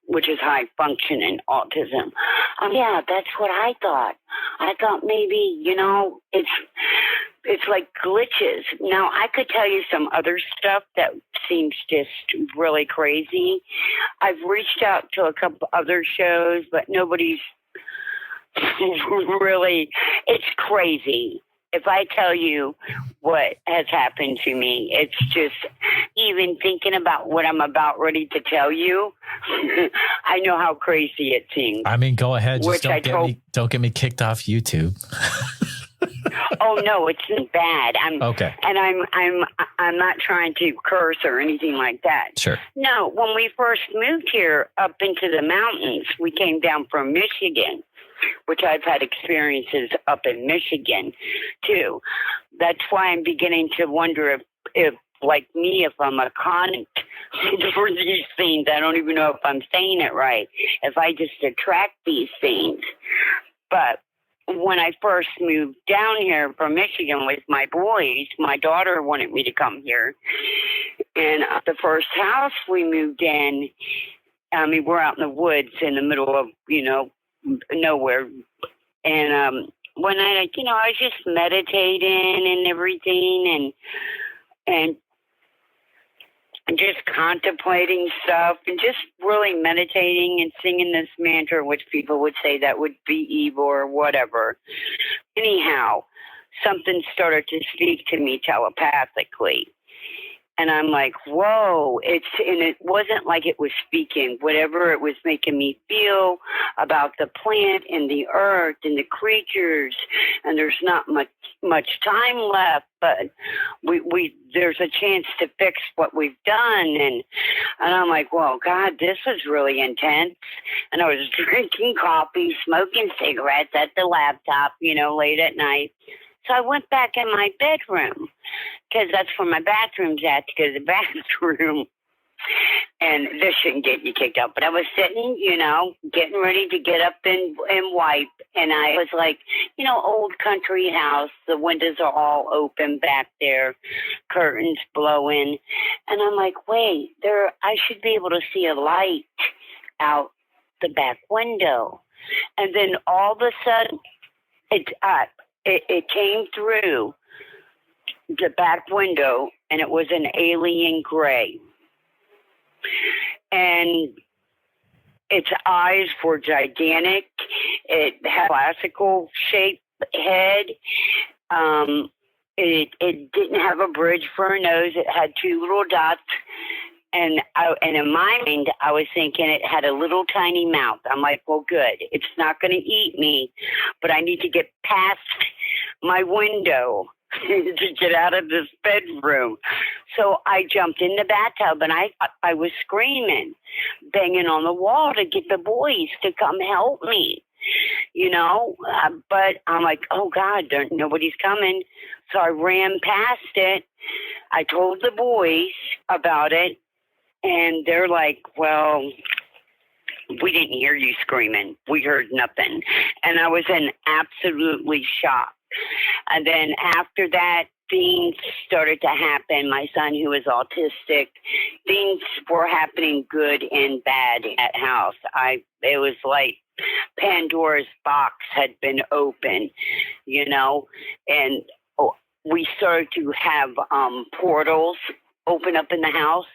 which is high functioning autism. Yeah, that's what I thought. I thought maybe, it's like glitches. Now, I could tell you some other stuff that seems just really crazy. I've reached out to a couple other shows, but nobody's really, it's crazy. If I tell you what has happened to me, it's just even thinking about what I'm about ready to tell you. I know how crazy it seems. I mean, go ahead. Just don't get me kicked off YouTube. Oh no, it's bad. Okay. And I'm not trying to curse or anything like that. Sure. No, when we first moved here up into the mountains, we came down from Michigan, which I've had experiences up in Michigan too. That's why I'm beginning to wonder if like me, if I'm a for these things. I don't even know if I'm saying it right. If I just attract these things. But when I first moved down here from Michigan with my boys, my daughter wanted me to come here. And the first house we moved in, I mean, we're out in the woods in the middle of, nowhere. And one night, I was just meditating and everything and just contemplating stuff and just really meditating and singing this mantra, which people would say that would be evil or whatever. Anyhow, something started to speak to me telepathically. And I'm like, whoa, and it wasn't like it was speaking, whatever it was making me feel about the plant and the earth and the creatures. And there's not much time left, but there's a chance to fix what we've done. And I'm like, well, God, this was really intense. And I was drinking coffee, smoking cigarettes at the laptop, late at night. So I went back in my bedroom because that's where my bathroom's at, to go to the bathroom. And this shouldn't get you kicked out. But I was sitting, getting ready to get up and wipe. And I was like, old country house. The windows are all open back there, curtains blowing. And I'm like, wait, I should be able to see a light out the back window. And then all of a sudden, it came through the back window, and it was an alien gray. And its eyes were gigantic. It had a classical shaped head. It didn't have a bridge for a nose. It had two little dots. And in my mind, I was thinking it had a little tiny mouth. I'm like, well, good. It's not going to eat me, but I need to get past my window to get out of this bedroom. So I jumped in the bathtub, and I was screaming, banging on the wall to get the boys to come help me, But I'm like, oh, God, nobody's coming. So I ran past it. I told the boys about it. And they're like, well, we didn't hear you screaming. We heard nothing. And I was in absolutely shock. And then after that, things started to happen. My son, who is autistic, things were happening good and bad at house. It was like Pandora's box had been open, and we started to have portals open up in the house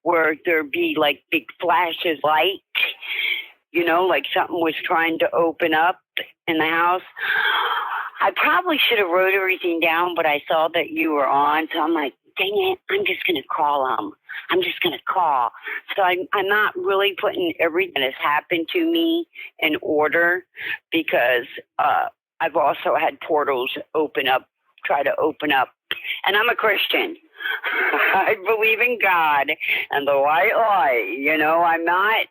where there'd be like big flashes of light, like something was trying to open up in the house. I probably should have wrote everything down, but I saw that you were on, so I'm like, dang it, I'm just going to call them. I'm just going to call. So I'm not really putting everything that has happened to me in order, because I've also had portals try to open up. And I'm a Christian. I believe in God and the white light. I'm not,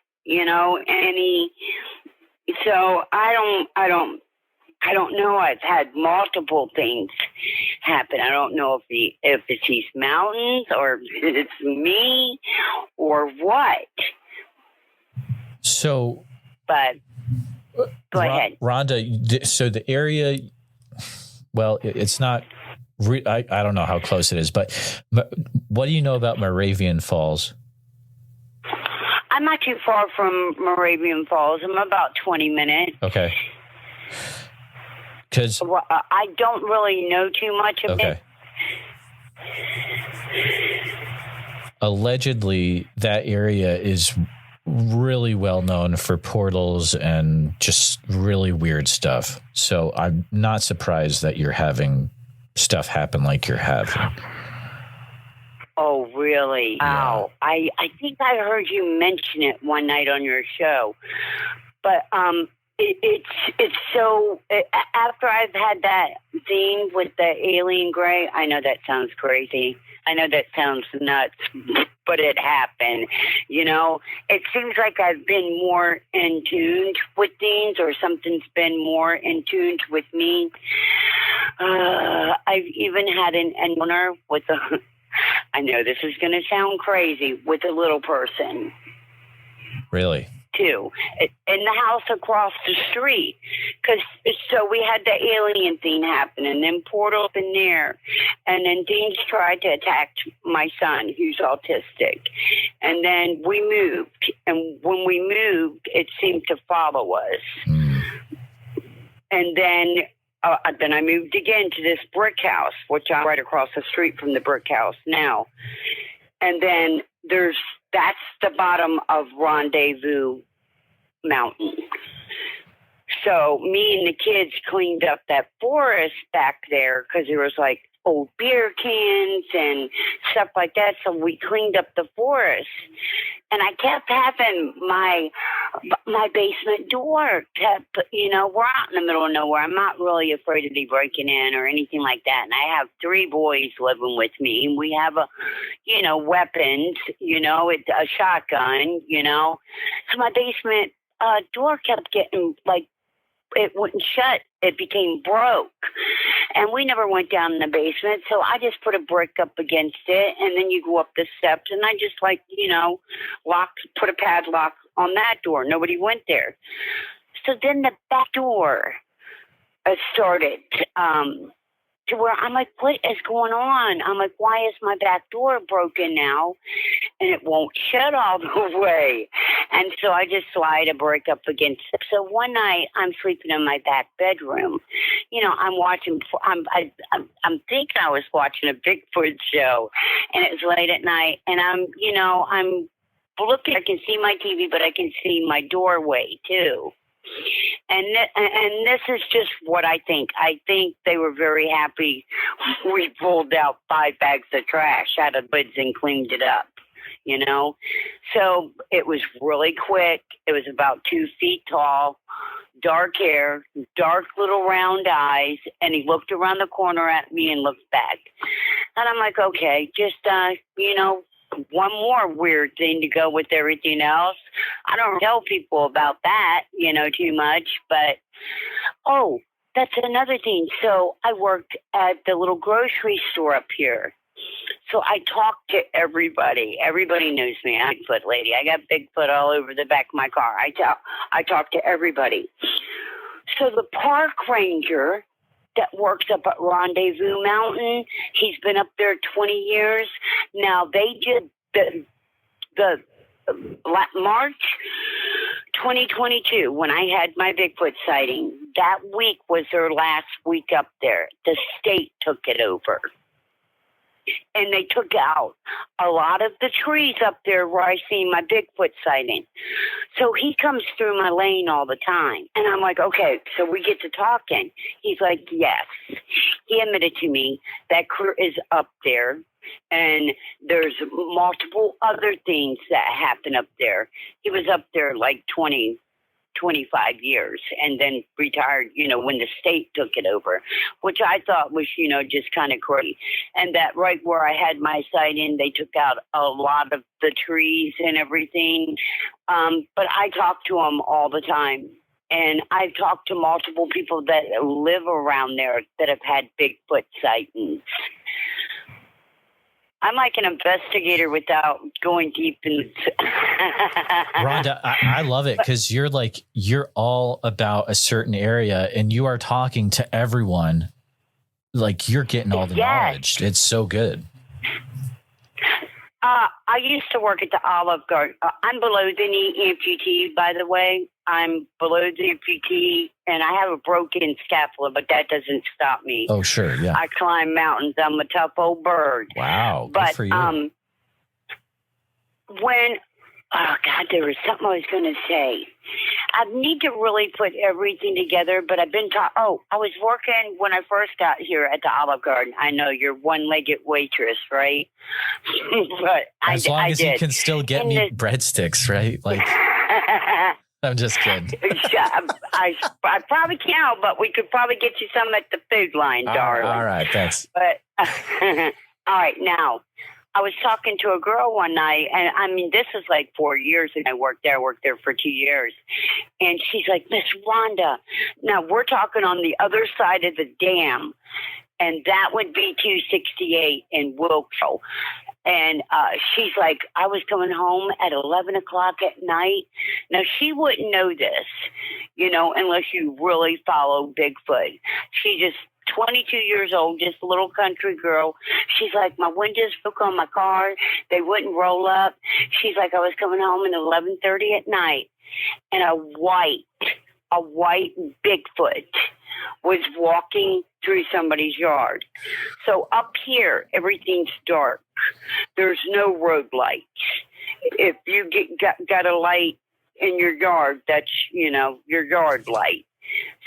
any. So I don't know. I've had multiple things happen. I don't know if it's these mountains or if it's me or what. So, but go ahead, Rhonda. So the area, well, it's not. I don't know how close it is, but what do you know about Moravian Falls? I'm not too far from Moravian Falls. I'm about 20 minutes. Okay. Because I don't really know too much of it. Allegedly, that area is really well known for portals and just really weird stuff. So I'm not surprised that you're having stuff happen like you're having. Oh, really? Yeah. Wow. I think I heard you mention it one night on your show. But it's so, after I've had that thing with the alien gray, I know that sounds crazy. I know that sounds nuts, but it happened. It seems like I've been more in tune with things, or something's been more in tune with me. I've even had an encounter with I know this is going to sound crazy, with a little person. Really? Too, in the house across the street. So we had the alien thing happen, and then portal in there, and then things tried to attack my son, who's autistic. And then we moved, and when we moved, it seemed to follow us. And then I moved again to this brick house, which I'm right across the street from the brick house now. And then that's the bottom of Rendezvous Mountain. So me and the kids cleaned up that forest back there because there was like old beer cans and stuff like that. So we cleaned up the forest, and I kept having my basement door kept, we're out in the middle of nowhere. I'm not really afraid of me breaking in or anything like that. And I have 3 boys living with me, and we have weapons, it's a shotgun, So my basement door kept getting it wouldn't shut. It became broke. And we never went down in the basement, so I just put a brick up against it, and then you go up the steps, and I just put a padlock on that door. Nobody went there. So then the back door started to where I'm like, what is going on? I'm like, why is my back door broken now? And it won't shut all the way. And so I just slide a brick up against it. So one night I'm sleeping in my back bedroom. I'm thinking I was watching a Bigfoot show, and it was late at night, and I'm looking, I can see my TV, but I can see my doorway too. And this is just what I think. I think they were very happy we pulled out 5 bags of trash out of the woods and cleaned it up, So it was really quick. It was about 2 feet tall, dark hair, dark little round eyes, and he looked around the corner at me and looked back. And I'm like, okay, just, one more weird thing to go with everything else. I don't tell people about that, too much, but, that's another thing. So I worked at the little grocery store up here. So I talk to everybody. Everybody knows me. I'm a Bigfoot lady. I got Bigfoot all over the back of my car. I talk to everybody. So the park ranger that works up at Rendezvous Mountain, he's been up there 20 years. Now they did the March 2022, when I had my Bigfoot sighting, that week was their last week up there. The state took it over. And they took out a lot of the trees up there where I see my Bigfoot sighting. So he comes through my lane all the time. And I'm like, okay, so we get to talking. He's like, yes. He admitted to me that crew is up there. And there's multiple other things that happen up there. He was up there like 25 years and then retired, when the state took it over, which I thought was, just kind of crazy. And that right where I had my sighting, they took out a lot of the trees and everything. But I talk to them all the time. And I've talked to multiple people that live around there that have had Bigfoot sightings. I'm like an investigator without going deep in. Rhonda, I love it because you're all about a certain area and you are talking to everyone. Like you're getting all the knowledge. It's so good. I used to work at the Olive Garden. I'm below the knee amputee, by the way. I'm below the amputee, and I have a broken scapula, but that doesn't stop me. Oh, sure, yeah. I climb mountains. I'm a tough old bird. Wow, but, good for you. There was something I was going to say. I need to really put everything together, but I've been taught. I was working when I first got here at the Olive Garden. I know you're one-legged waitress, right? But as long as you can still get me breadsticks, right? Like, I'm just kidding. I probably can't, but we could probably get you some at the food line, darling. All right, thanks. But all right, now. I was talking to a girl one night, and this is like 4 years, and I worked there for 2 years. And she's like, Miss Rhonda, now we're talking on the other side of the dam. and that would be 268 in Wilkesboro. And she's like, I was coming home at 11 o'clock at night. Now, she wouldn't know this, unless you really follow Bigfoot. She just 22 years old, just a little country girl. She's like, my windows broke on my car. They wouldn't roll up. She's like, I was coming home at 11:30 at night, and a white Bigfoot was walking through somebody's yard. So up here, everything's dark. There's no road lights. If you got a light in your yard, that's, your yard light.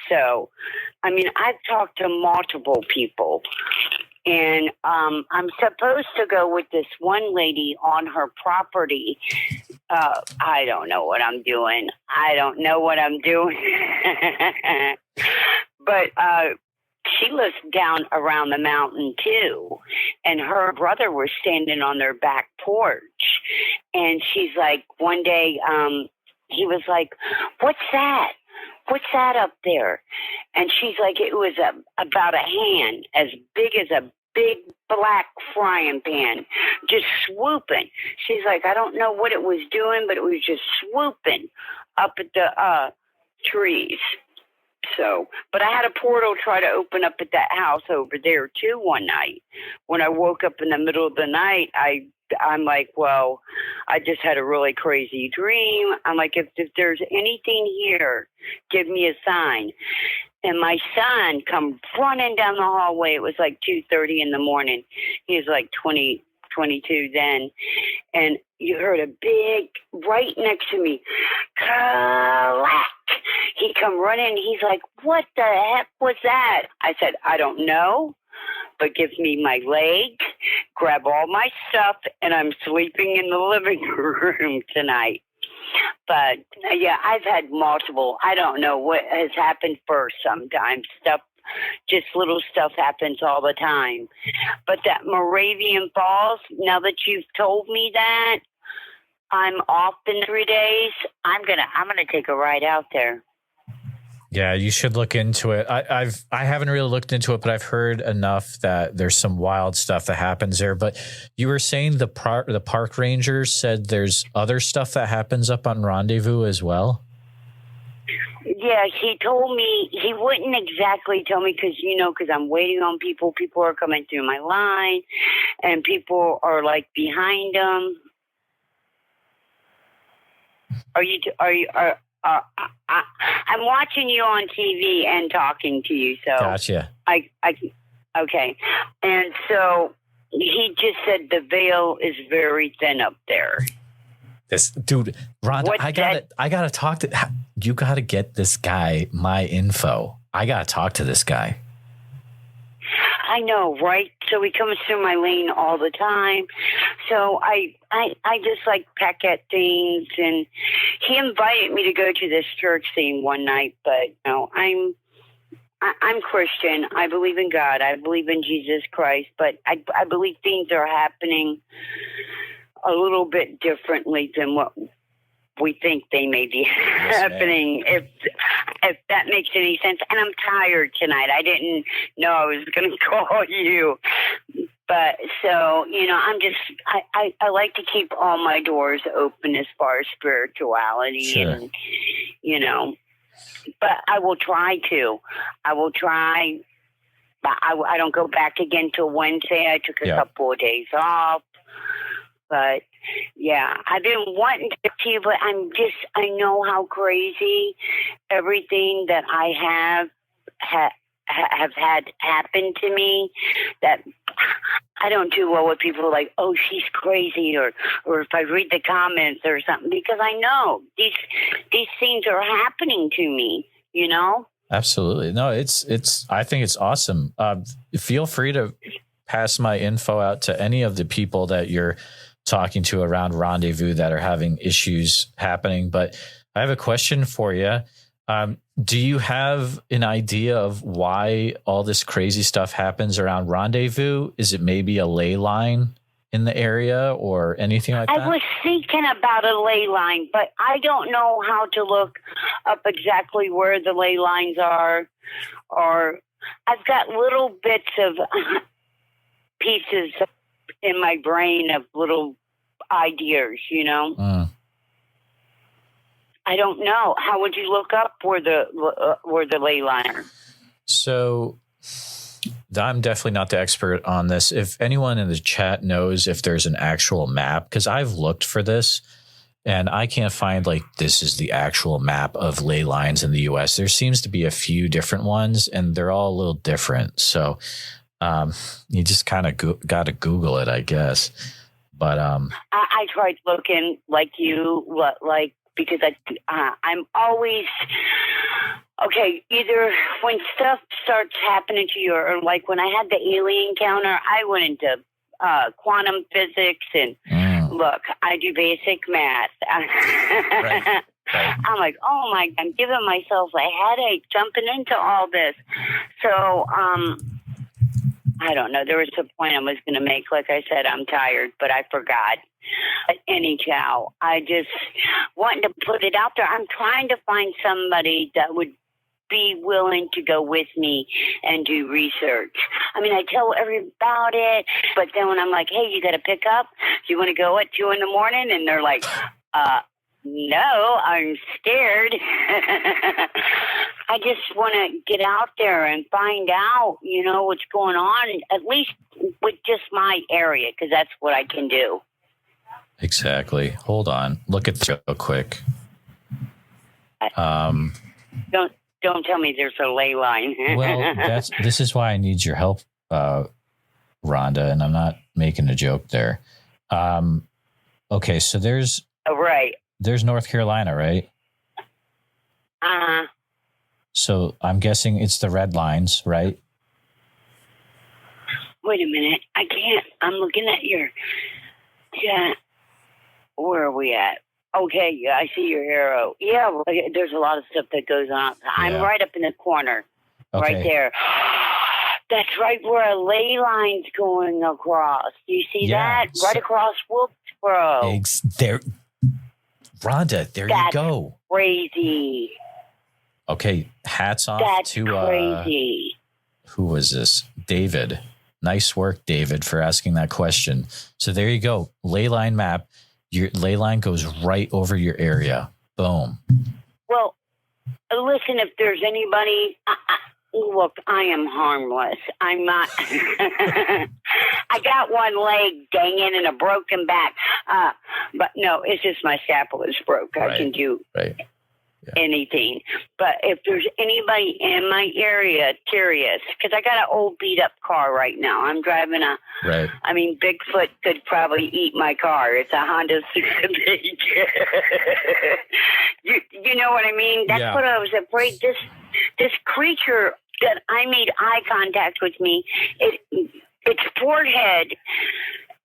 So, I've talked to multiple people, and I'm supposed to go with this one lady on her property. I don't know what I'm doing. But she lives down around the mountain too, and her brother was standing on their back porch, and she's like, one day, he was like, "What's that? What's that up there?" And she's like, it was about a hand as big as a big black frying pan, just swooping. She's like, I don't know what it was doing, but it was just swooping up at the trees. So, but I had a portal try to open up at that house over there too one night. When I woke up in the middle of the night, I'm like, well, I just had a really crazy dream. I'm like, if there's anything here, give me a sign. And my son come running down the hallway. It was like 2:30 in the morning. He was like 22 then. And you heard a big, right next to me, clack. He come running. He's like, what the heck was that? I said, I don't know, but give me my leg, grab all my stuff, and I'm sleeping in the living room tonight. But, yeah, I've had multiple. I don't know what has happened first sometimes. Just little stuff happens all the time. But that Moravian Falls, now that you've told me that, I'm off in 3 days. I'm gonna take a ride out there. Yeah, you should look into it. I haven't really looked into it, but I've heard enough that there's some wild stuff that happens there. But you were saying the park rangers said there's other stuff that happens up on Rendezvous as well? Yeah, he told me. He wouldn't exactly tell me because I'm waiting on people. People are coming through my line, and people are like behind them. I'm watching you on TV and talking to you, so gotcha. Okay, and so he just said the veil is very thin up there. This dude, Rhonda, I gotta talk to you. Gotta get this guy my info. I gotta talk to this guy. I know, right? So he comes through my lane all the time. So I just like peck at things, and he invited me to go to this church thing one night, but I'm Christian. I believe in God. I believe in Jesus Christ, but I believe things are happening a little bit differently than what we think they may be happening, if that makes any sense. And I'm tired tonight. I didn't know I was going to call you. But so, I like to keep all my doors open as far as spirituality. Sure. And, but I will try to. But I don't go back again till Wednesday. I took a couple of days off. But, yeah, I've been wanting to talk to you, but I know how crazy everything that I have had happen to me, that I don't do well with people who are like, oh, she's crazy, or if I read the comments or something, because I know these things are happening to me, Absolutely. No, I think it's awesome. Feel free to pass my info out to any of the people that you're talking to around Rendezvous that are having issues happening. But I have a question for you. Do you have an idea of why all this crazy stuff happens around Rendezvous? Is it maybe a ley line in the area or anything like that? I was thinking about a ley line, but I don't know how to look up exactly where the ley lines are, or I've got little bits of pieces in my brain of little ideas, you know. I don't know. How would you look up where the ley liner? So I'm definitely not the expert on this. If anyone in the chat knows if there's an actual map, because I've looked for this and I can't find like this is the actual map of ley lines in the U.S. There seems to be a few different ones and they're all a little different. So you just kind of got to Google it, I guess. But I tried looking like you, because I'm always okay. Either when stuff starts happening to you, or like when I had the alien encounter, I went into quantum physics and look, I do basic math. Right. I'm like, oh my, I'm giving myself a headache jumping into all this. So, I don't know. There was a point I was going to make. Like I said, I'm tired, but I forgot. But anyhow, I just wanted to put it out there. I'm trying to find somebody that would be willing to go with me and do research. I mean, I tell everybody about it, but then when I'm like, hey, you got to pick up. Do you want to go at 2 a.m? And they're like, no, I'm scared. I just want to get out there and find out, you know, what's going on, at least with just my area, because that's what I can do. Exactly. Hold on. Look at this real quick. Don't tell me there's a ley line. Well, this is why I need your help, Rhonda, and I'm not making a joke there. Okay, so there's North Carolina, right? So I'm guessing it's the red lines, right? Wait a minute. I can't. I'm looking at your... Yeah. Where are we at? Okay, yeah, I see your arrow. Yeah, well, there's a lot of stuff that goes on. I'm right up in the corner. Okay. Right there. That's right where a ley line's going across. Do you see that? Right across Wilkesboro. There, Rhonda, there you go. Crazy. Okay, hats off to crazy. Who was this? David. Nice work, David, for asking that question. So there you go. Ley line map. Your ley line goes right over your area. Boom. Well, listen, if there's anybody, look, I am harmless. I'm not. I got one leg, dang it, and a broken back. But no, it's just my scapula's broke. I can do anything. But if there's anybody in my area curious, because I got an old beat up car right now. I'm driving I mean, Bigfoot could probably eat my car. It's a Honda Civic. you know what I mean? That's what I was afraid. This creature that I made eye contact with me, its forehead,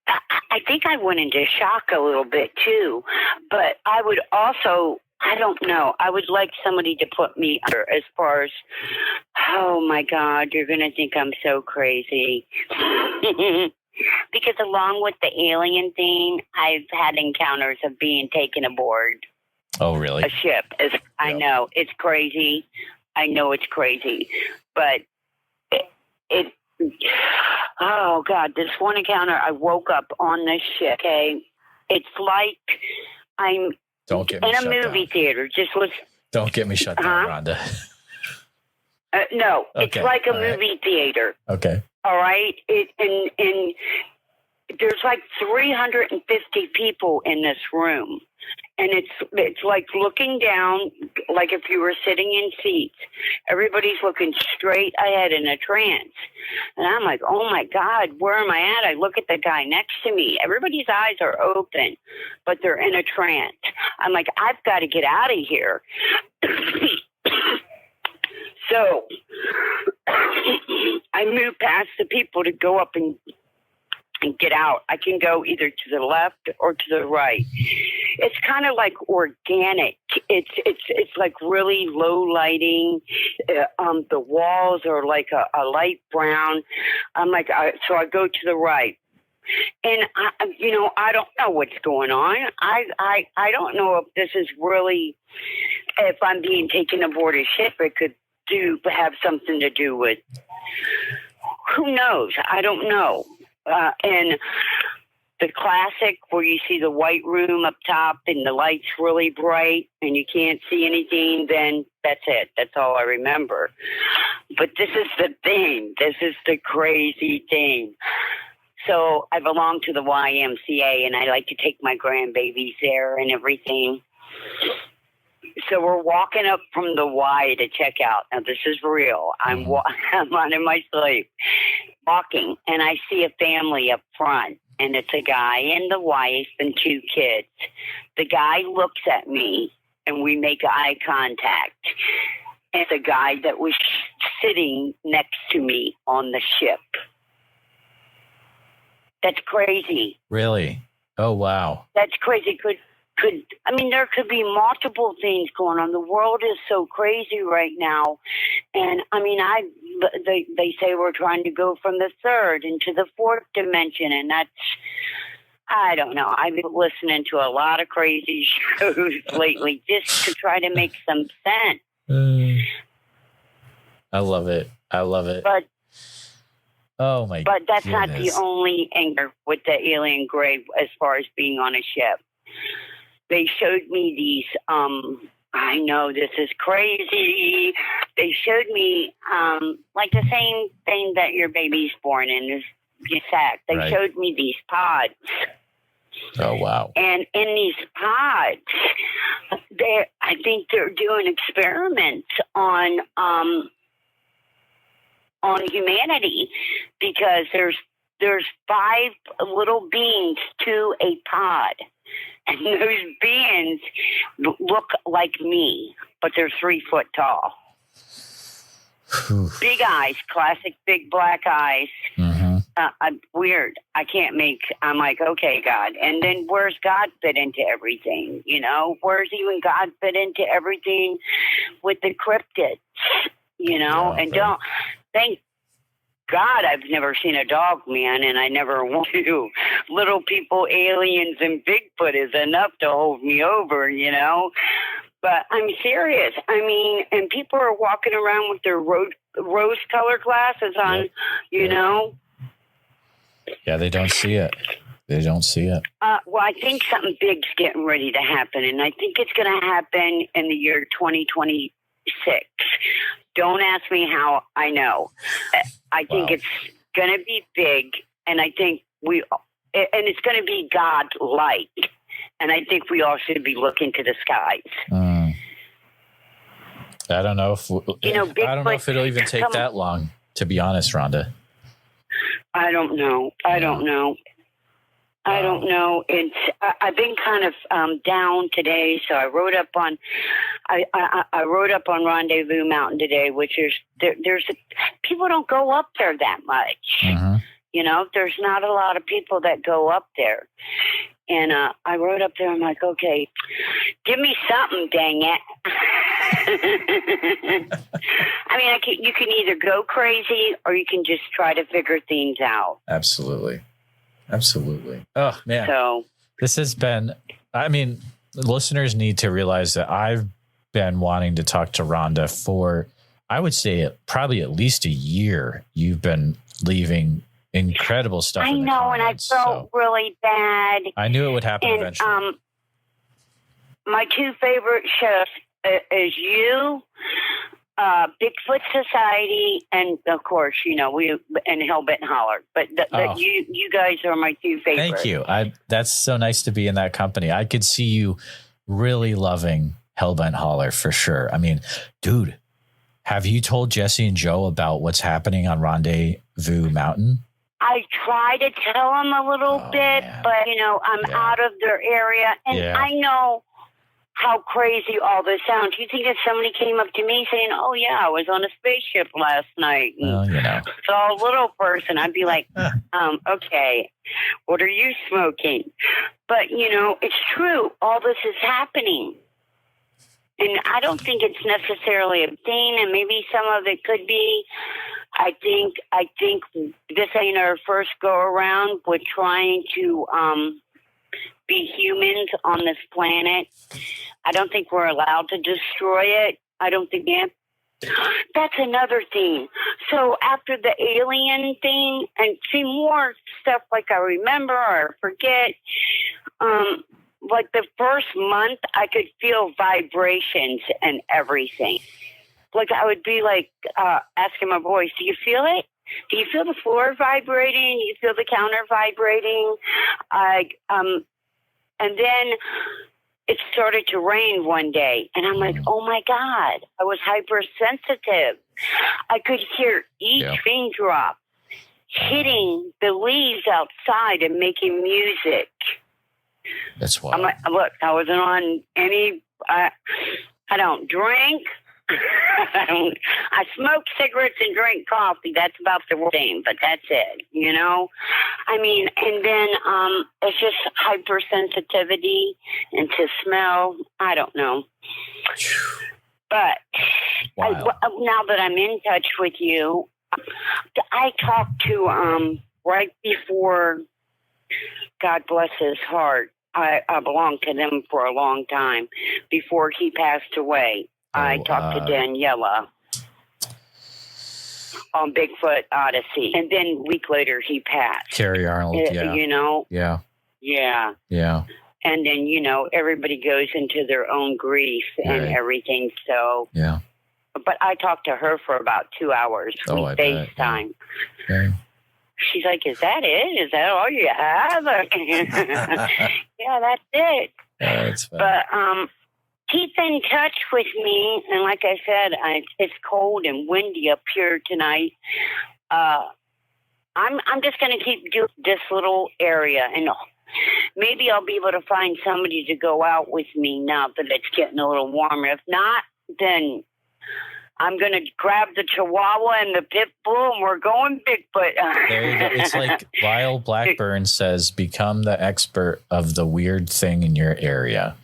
I think I went into shock a little bit too. But I would also, I don't know. I would like somebody to put me under as far as, oh my God, you're going to think I'm so crazy. Because along with the alien thing, I've had encounters of being taken aboard. Oh, really? A ship. I know. It's crazy. I know it's crazy. But it oh God, this one encounter, I woke up on this ship, okay? It's like I'm Don't get me in a shut movie down. theater. Just listen. Don't get me shut down, Rhonda. No, Okay. it's like a movie theater. Okay. All right? And there's like 350 people in this room. And it's like looking down, like if you were sitting in seats. Everybody's looking straight ahead in a trance. And I'm like, oh my God, where am I at? I look at the guy next to me. Everybody's eyes are open, but they're in a trance. I'm like, I've got to get out of here. So I move past the people to go up and get out. I can go either to the left or to the right. It's kind of like organic. It's like really low lighting. The walls are like a light brown. I'm like, so I go to the right. And I don't know what's going on. I don't know if this is really, if I'm being taken aboard a ship. It could have something to do with. Who knows? I don't know. And the classic where you see the white room up top and the light's really bright and you can't see anything, then that's it. That's all I remember. But this is the thing. This is the crazy thing. So I belong to the YMCA, and I like to take my grandbabies there and everything. So we're walking up from the Y to check out. Now, this is real. I'm on in my sleep, walking, and I see a family up front, and it's a guy and the wife and 2 kids. The guy looks at me, and we make eye contact. And the guy that was sitting next to me on the ship. That's crazy. Really? Oh, wow. That's crazy. There could be multiple things going on. The world is so crazy right now. And they say we're trying to go from the 3rd into the 4th dimension. And that's, I don't know. I've been listening to a lot of crazy shows lately just to try to make some sense. I love it. But oh my! But that's goodness. not the only anger with the alien grave as far as being on a ship. They showed me these. I know this is crazy. They showed me like the same thing that your baby's born in, this sack. They Right. showed me these pods. Oh wow! And in these pods, I think they're doing experiments on humanity, because there's 5 little beings to a pod, and those beings look like me, but they're 3 foot tall. Big eyes, classic big black eyes. Mm-hmm. Weird. I'm like, okay, God. And then where's God fit into everything? You know, where's even God fit into everything with the cryptids? You know, Yeah, and right. thank God I've never seen a dog man, and I never want to. Little people, aliens, and Bigfoot is enough to hold me over, you know. But I'm serious. And people are walking around with their rose-colored glasses on, Yep. you know. Yeah, they don't see it. Well, I think something big's getting ready to happen, and I think it's going to happen in the year 2026. Don't ask me how I know. I think it's going to be big, and I think it's going to be God-like, and I think we all should be looking to the skies. I don't know if I don't know if it'll even take that long, to be honest, Rhonda. I don't know. I've been kind of down today, so I wrote up on Rendezvous Mountain today, which is there's people don't go up there that much. Mm-hmm. You know, there's not a lot of people that go up there. And I wrote up there, I'm like, okay, give me something, dang it. You can either go crazy or you can just try to figure things out. Absolutely. Oh, man. So This has been, listeners need to realize that I've been wanting to talk to Rhonda for, I would say, probably at least a year. You've been leaving incredible stuff. I know, and I felt really bad. I knew it would happen eventually. My 2 favorite shows is you, Bigfoot Society, and of course, we and Hellbent Holler. But you guys are my 2 favorites. Thank you. That's so nice to be in that company. I could see you really loving Hellbent Holler for sure. Dude, have you told Jesse and Joe about what's happening on Rendezvous Mountain? I try to tell them a little bit, man. but I'm out of their area, and I know how crazy all this sounds. You think if somebody came up to me saying, "Oh yeah, I was on a spaceship last night," and saw a little person, I'd be like, "Okay, what are you smoking?" But it's true. All this is happening. And I don't think it's necessarily a thing, and maybe some of it could be. I think this ain't our first go around with trying to be humans on this planet. I don't think we're allowed to destroy it. I don't think That's another thing. So after the alien thing, and see more stuff like I remember or forget, like the first month I could feel vibrations and everything. Like I would be like asking my voice, do you feel it? Do you feel the floor vibrating? Do you feel the counter vibrating? And then it started to rain one day, and I'm like, oh my God, I was hypersensitive. I could hear each raindrop hitting the leaves outside and making music. That's wild. I'm like, look, I wasn't on any, I don't drink. I smoke cigarettes and drink coffee. That's about the same, but that's it, you know? I mean, and then it's just hypersensitivity and to smell. I don't know. But now that I'm in touch with you, I talked to, right before, God bless his heart, I belonged to them for a long time before he passed away. I talked to Daniela on Bigfoot Odyssey. And then a week later, he passed. Carrie Arnold, You know? Yeah. And then, you know, everybody goes into their own grief and everything. So, but I talked to her for about 2 hours. We FaceTime. Yeah. She's like, is that it? Is that all you have? Yeah, that's it. That's fine. But, keep in touch with me, and like I said, it's cold and windy up here tonight. I'm just going to keep doing this little area, and maybe I'll be able to find somebody to go out with me now that it's getting a little warmer. If not, then I'm going to grab the Chihuahua and the Pit Bull, and we're going Bigfoot. There you go. It's like Lyle Blackburn says, become the expert of the weird thing in your area.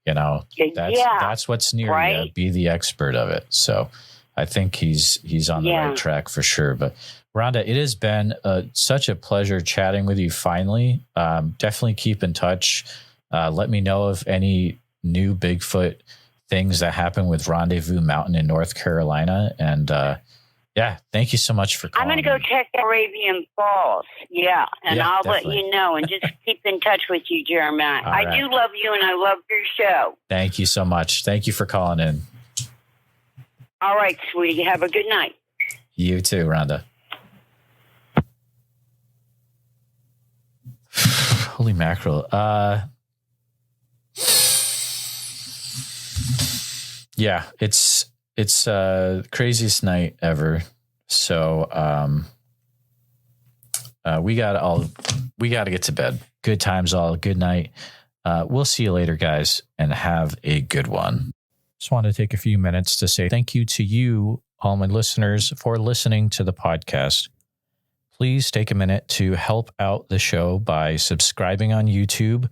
You know, that's what's near you. Be the expert of it. So I think he's on the right track for sure. But Rhonda, it has been such a pleasure chatting with you finally. Definitely keep in touch. Let me know of any new Bigfoot things that happen with Rendezvous Mountain in North Carolina. And thank you so much for calling. I'm going to go check Arabian Falls. Yeah, and I'll let you know. And just keep in touch with you, Jeremiah. I do love you, and I love your show. Thank you so much. Thank you for calling in. All right, sweetie. Have a good night. You too, Rhonda. Holy mackerel. Yeah, it's craziest night ever. So we got to get to bed. Good times all. Good night. We'll see you later, guys, and have a good one. Just want to take a few minutes to say thank you to you, all my listeners, for listening to the podcast. Please take a minute to help out the show by subscribing on YouTube,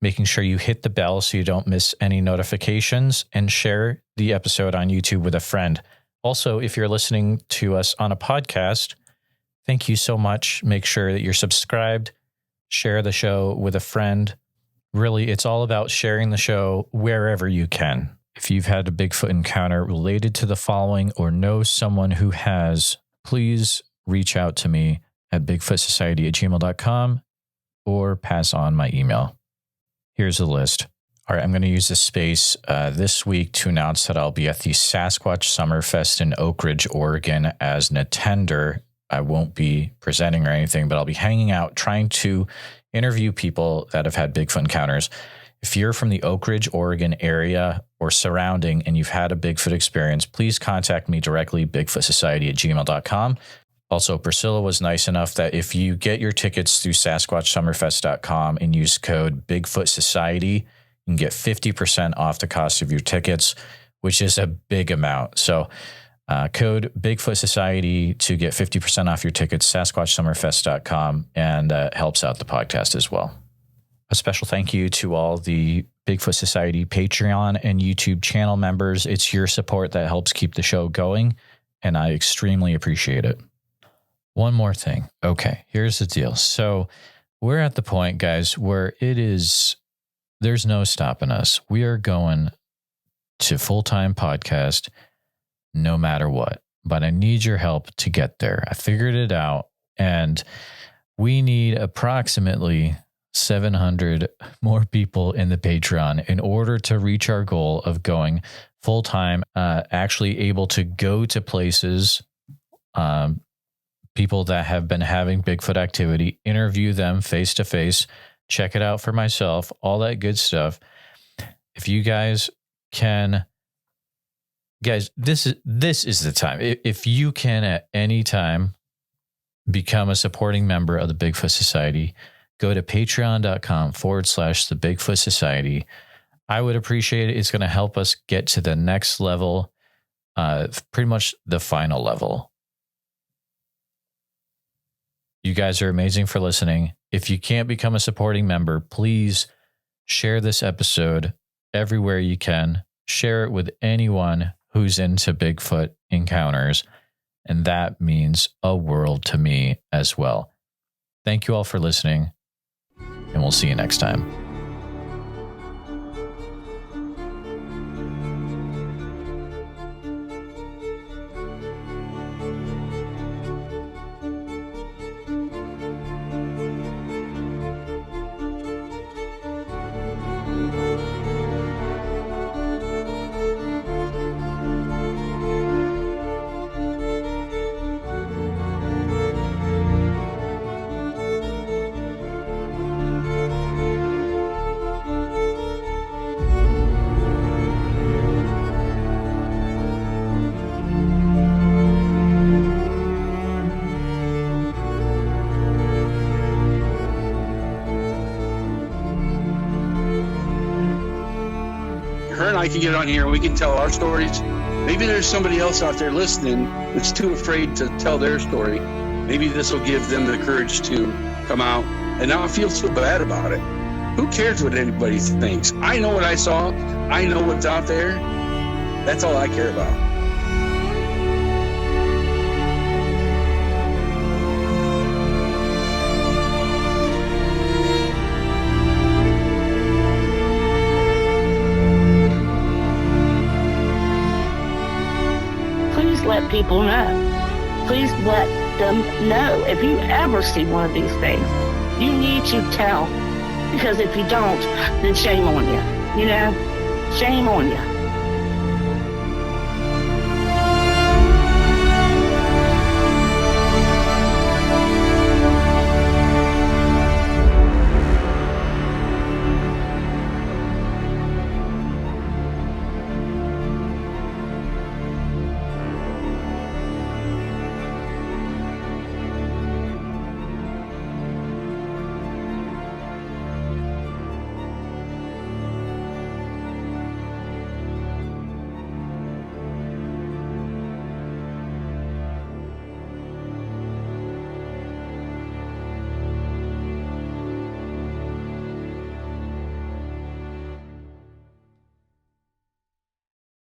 making sure you hit the bell so you don't miss any notifications, and share the episode on YouTube with a friend. Also, if you're listening to us on a podcast, thank you so much. Make sure that you're subscribed, share the show with a friend. Really, it's all about sharing the show wherever you can. If you've had a Bigfoot encounter related to the following or know someone who has, please reach out to me at bigfootsociety@gmail.com or pass on my email. Here's the list. All right, I'm going to use this space this week to announce that I'll be at the Sasquatch Summerfest in Oak Ridge, Oregon as an attender. I won't be presenting or anything, but I'll be hanging out, trying to interview people that have had Bigfoot encounters. If you're from the Oak Ridge, Oregon area or surrounding and you've had a Bigfoot experience, please contact me directly, bigfootsociety@gmail.com. Also, Priscilla was nice enough that if you get your tickets through SasquatchSummerfest.com and use code Bigfoot Society, you can get 50% off the cost of your tickets, which is a big amount. So code Bigfoot Society to get 50% off your tickets, SasquatchSummerfest.com, and helps out the podcast as well. A special thank you to all the Bigfoot Society Patreon and YouTube channel members. It's your support that helps keep the show going, and I extremely appreciate it. One more thing. Okay, here's the deal. So we're at the point, guys, where there's no stopping us. We are going to full-time podcast no matter what. But I need your help to get there. I figured it out, and we need approximately 700 more people in the Patreon in order to reach our goal of going full-time, actually able to go to places, people that have been having Bigfoot activity, interview them face-to-face, check it out for myself, all that good stuff. If you guys can... Guys, this is the time. If you can at any time become a supporting member of the Bigfoot Society, go to patreon.com/the Bigfoot Society. I would appreciate it. It's going to help us get to the next level, pretty much the final level. You guys are amazing for listening. If you can't become a supporting member, please share this episode everywhere you can. Share it with anyone who's into Bigfoot encounters, and that means a world to me as well. Thank you all for listening, and we'll see you next time. Her and I can get on here and we can tell our stories. Maybe there's somebody else out there listening that's too afraid to tell their story. Maybe this will give them the courage to come out and not feel so bad about it. Who cares what anybody thinks? I know what I saw. I know what's out there. That's all I care about. Let people know. Please let them know. If you ever see one of these things, you need to tell. Because if you don't, then shame on you. You know? Shame on you.